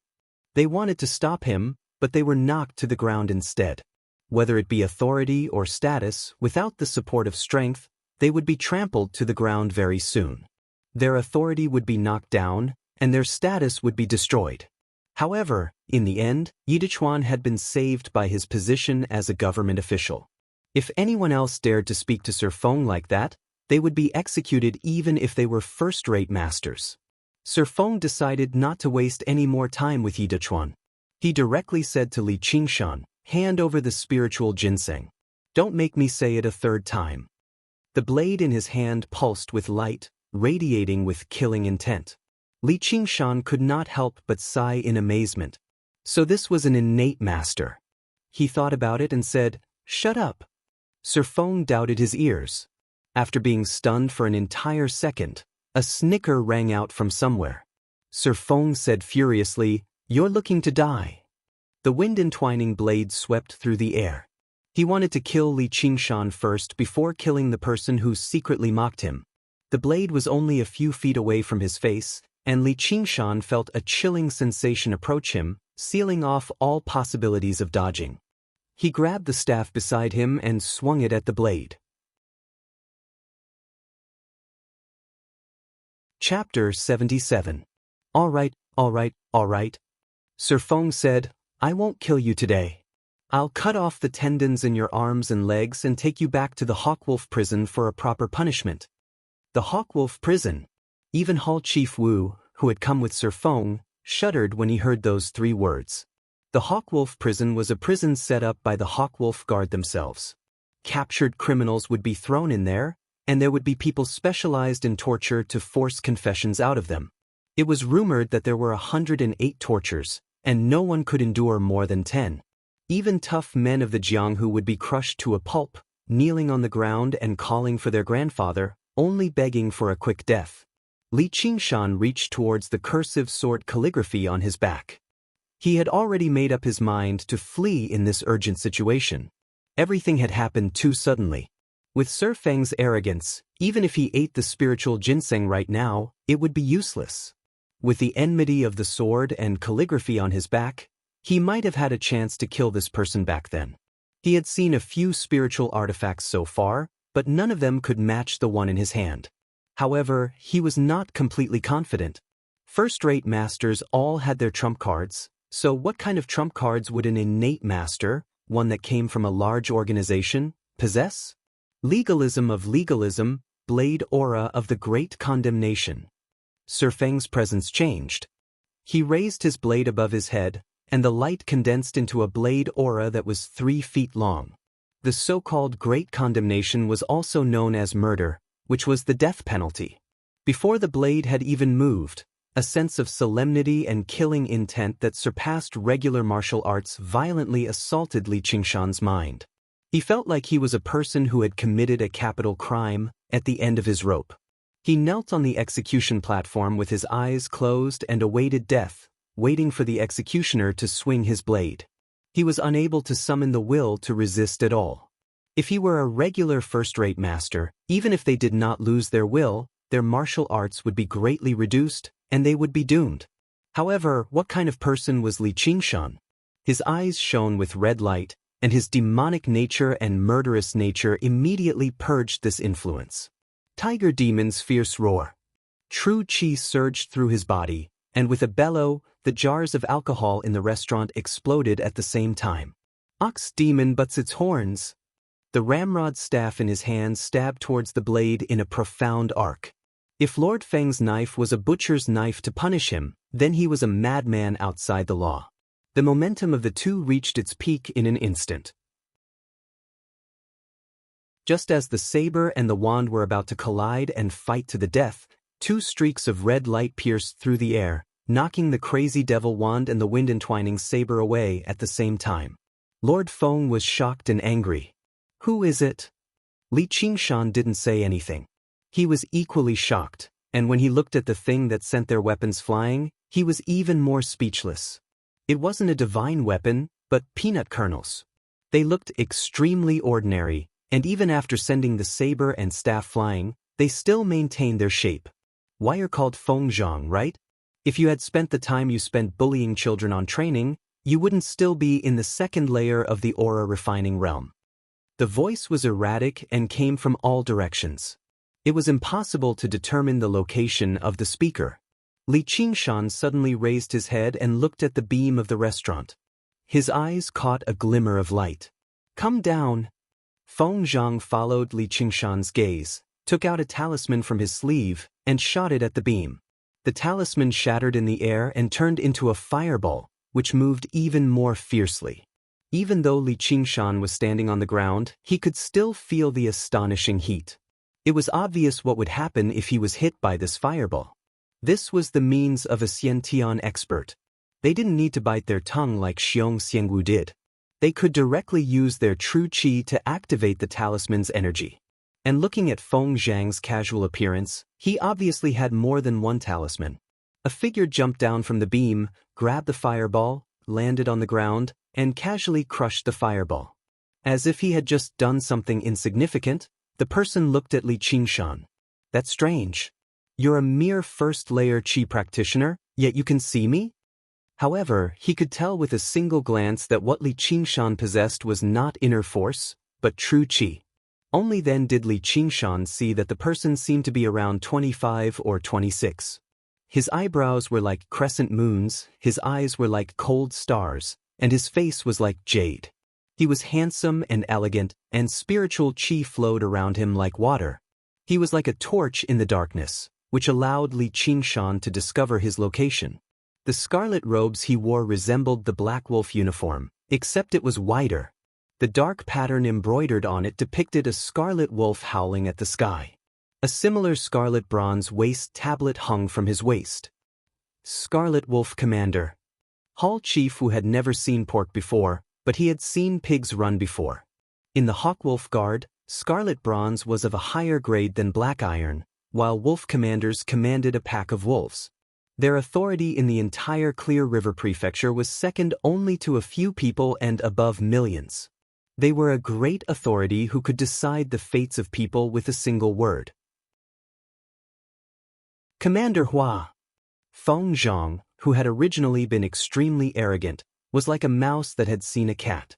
They wanted to stop him, but they were knocked to the ground instead. Whether it be authority or status, without the support of strength, they would be trampled to the ground very soon. Their authority would be knocked down, and their status would be destroyed. However, in the end, Yi Dechuan had been saved by his position as a government official. If anyone else dared to speak to Sir Feng like that, they would be executed even if they were first-rate masters. Sir Feng decided not to waste any more time with Yi Dechuan. He directly said to Li Qingshan, "Hand over the spiritual ginseng. Don't make me say it a third time." The blade in his hand pulsed with light, radiating with killing intent. Li Qingshan could not help but sigh in amazement. So this was an innate master. He thought about it and said, "Shut up." Sir Feng doubted his ears. After being stunned for an entire second, a snicker rang out from somewhere. Sir Feng said furiously, "You're looking to die." The wind-entwining blade swept through the air. He wanted to kill Li Qingshan first before killing the person who secretly mocked him. The blade was only a few feet away from his face, and Li Qingshan felt a chilling sensation approach him, sealing off all possibilities of dodging. He grabbed the staff beside him and swung it at the blade. Chapter 77. All right, all right, all right. Sir Feng said, "I won't kill you today. I'll cut off the tendons in your arms and legs and take you back to the Hawkwolf prison for a proper punishment." The Hawkwolf prison. Even Hall Chief Wu, who had come with Sir Feng, shuddered when he heard those 3 words. The Hawkwolf prison was a prison set up by the Hawkwolf Guard themselves. Captured criminals would be thrown in there, and there would be people specialized in torture to force confessions out of them. It was rumored that there were 108 tortures, and no one could endure more than 10. Even tough men of the Jianghu would be crushed to a pulp, kneeling on the ground and calling for their grandfather, only begging for a quick death. Li Qingshan reached towards the cursive sword calligraphy on his back. He had already made up his mind to flee in this urgent situation. Everything had happened too suddenly. With Sir Feng's arrogance, even if he ate the spiritual ginseng right now, it would be useless. With the enmity of the sword and calligraphy on his back, he might have had a chance to kill this person back then. He had seen a few spiritual artifacts so far, but none of them could match the one in his hand. However, he was not completely confident. First-rate masters all had their trump cards, so what kind of trump cards would an innate master, one that came from a large organization, possess? Legalism of legalism, blade aura of the great condemnation. Sir Feng's presence changed. He raised his blade above his head, and the light condensed into a blade aura that was 3 feet long. The so-called Great Condemnation was also known as murder, which was the death penalty. Before the blade had even moved, a sense of solemnity and killing intent that surpassed regular martial arts violently assaulted Li Qingshan's mind. He felt like he was a person who had committed a capital crime at the end of his rope. He knelt on the execution platform with his eyes closed and awaited death, waiting for the executioner to swing his blade. He was unable to summon the will to resist at all. If he were a regular first-rate master, even if they did not lose their will, their martial arts would be greatly reduced, and they would be doomed. However, what kind of person was Li Qingshan? His eyes shone with red light, and his demonic nature and murderous nature immediately purged this influence. Tiger Demon's fierce roar. True qi surged through his body, and with a bellow, the jars of alcohol in the restaurant exploded at the same time. Ox Demon butts its horns. The ramrod staff in his hand stabbed towards the blade in a profound arc. If Lord Feng's knife was a butcher's knife to punish him, then he was a madman outside the law. The momentum of the two reached its peak in an instant. Just as the saber and the wand were about to collide and fight to the death, 2 streaks of red light pierced through the air, knocking the crazy devil wand and the wind-entwining saber away at the same time. Lord Feng was shocked and angry. "Who is it?" Li Qingshan didn't say anything. He was equally shocked, and when he looked at the thing that sent their weapons flying, he was even more speechless. It wasn't a divine weapon, but peanut kernels. They looked extremely ordinary, and even after sending the saber and staff flying, they still maintained their shape. Why are called Fengzhang, right? If you had spent the time you spent bullying children on training, you wouldn't still be in the second layer of the aura refining realm. The voice was erratic and came from all directions. It was impossible to determine the location of the speaker. Li Qingshan suddenly raised his head and looked at the beam of the restaurant. His eyes caught a glimmer of light. "Come down." Feng Zhang followed Li Qingshan's gaze, took out a talisman from his sleeve, and shot it at the beam. The talisman shattered in the air and turned into a fireball, which moved even more fiercely. Even though Li Qingshan was standing on the ground, he could still feel the astonishing heat. It was obvious what would happen if he was hit by this fireball. This was the means of a Xiantian expert. They didn't need to bite their tongue like Xianxia did. They could directly use their true qi to activate the talisman's energy. And looking at Feng Zhang's casual appearance, he obviously had more than one talisman. A figure jumped down from the beam, grabbed the fireball, landed on the ground, and casually crushed the fireball. As if he had just done something insignificant, the person looked at Li Qingshan. "That's strange. You're a mere first-layer qi practitioner, yet you can see me?" However, he could tell with a single glance that what Li Qingshan possessed was not inner force, but true qi. Only then did Li Qingshan see that the person seemed to be around 25 or 26. His eyebrows were like crescent moons, his eyes were like cold stars, and his face was like jade. He was handsome and elegant, and spiritual qi flowed around him like water. He was like a torch in the darkness, which allowed Li Qingshan to discover his location. The scarlet robes he wore resembled the Black Wolf uniform, except it was wider. The dark pattern embroidered on it depicted a scarlet wolf howling at the sky. A similar scarlet bronze waist tablet hung from his waist. Scarlet Wolf Commander. Hall Chief who had never seen pork before, but he had seen pigs run before. In the Hawkwolf Guard, scarlet bronze was of a higher grade than black iron, while wolf commanders commanded a pack of wolves. Their authority in the entire Clear River Prefecture was second only to a few people and above millions. They were a great authority who could decide the fates of people with a single word. Commander Hua. Feng Zhang, who had originally been extremely arrogant, was like a mouse that had seen a cat.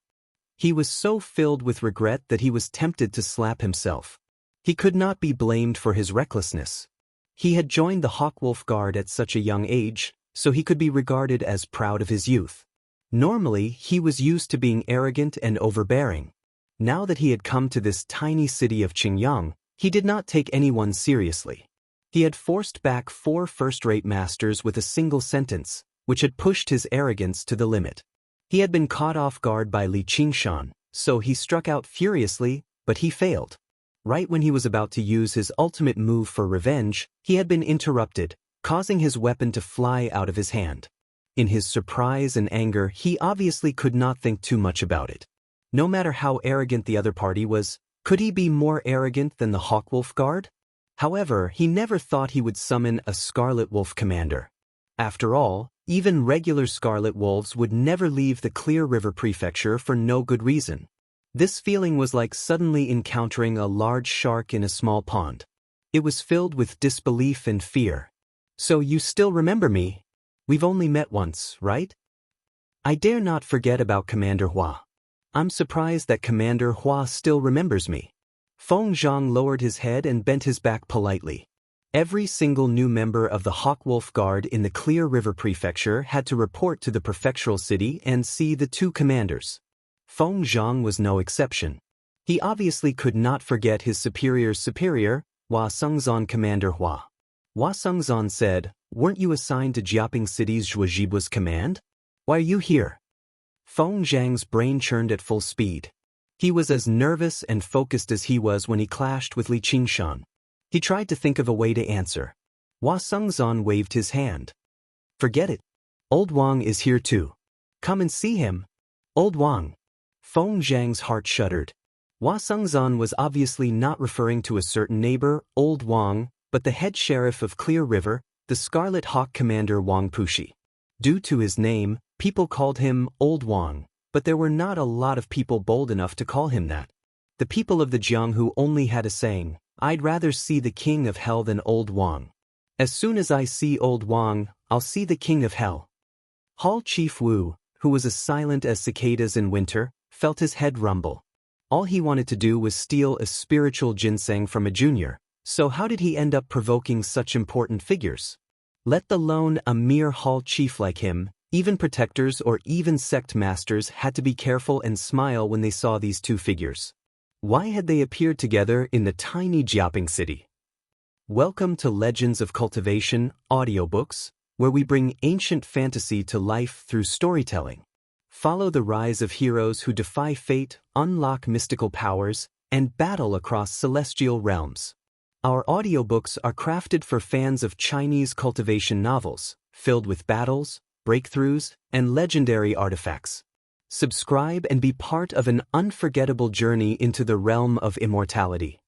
He was so filled with regret that he was tempted to slap himself. He could not be blamed for his recklessness. He had joined the Hawkwolf Guard at such a young age, so he could be regarded as proud of his youth. Normally, he was used to being arrogant and overbearing. Now that he had come to this tiny city of Qingyang, he did not take anyone seriously. He had forced back 4 first-rate masters with a single sentence, which had pushed his arrogance to the limit. He had been caught off guard by Li Qingshan, so he struck out furiously, but he failed. Right when he was about to use his ultimate move for revenge, he had been interrupted, causing his weapon to fly out of his hand. In his surprise and anger, he obviously could not think too much about it. No matter how arrogant the other party was, could he be more arrogant than the Hawkwolf Guard? However, he never thought he would summon a Scarlet Wolf commander. After all, even regular Scarlet Wolves would never leave the Clear River Prefecture for no good reason. This feeling was like suddenly encountering a large shark in a small pond. It was filled with disbelief and fear. So you still remember me? We've only met once, right? I dare not forget about Commander Hua. I'm surprised that Commander Hua still remembers me. Feng Zhang lowered his head and bent his back politely. Every single new member of the Hawkwolf Guard in the Clear River Prefecture had to report to the prefectural city and see the two commanders. Feng Zhang was no exception. He obviously could not forget his superior's superior, Hua Sengzan Commander Hua. Hua Sengzan said, "Weren't you assigned to Jiaping City's Zhuozhibu's command? Why are you here?" Feng Zhang's brain churned at full speed. He was as nervous and focused as he was when he clashed with Li Qingshan. He tried to think of a way to answer. Hua Sengzan waved his hand. "Forget it. Old Wang is here too. Come and see him." Old Wang. Feng Zhang's heart shuddered. Hua Sengzan was obviously not referring to a certain neighbor, Old Wang, but the head sheriff of Clear River, the Scarlet Hawk Commander Wang Pushi. Due to his name, people called him Old Wang, but there were not a lot of people bold enough to call him that. The people of the Jianghu only had a saying, "I'd rather see the king of hell than Old Wang. As soon as I see Old Wang, I'll see the king of hell." Hall Chief Wu, who was as silent as cicadas in winter, felt his head rumble. All he wanted to do was steal a spiritual ginseng from a junior, so how did he end up provoking such important figures? Let alone a mere hall chief like him, even protectors or even sect masters had to be careful and smile when they saw these two figures. Why had they appeared together in the tiny Jiaping city? Welcome to Legends of Cultivation audiobooks, where we bring ancient fantasy to life through storytelling. Follow the rise of heroes who defy fate, unlock mystical powers, and battle across celestial realms. Our audiobooks are crafted for fans of Chinese cultivation novels, filled with battles, breakthroughs, and legendary artifacts. Subscribe and be part of an unforgettable journey into the realm of immortality.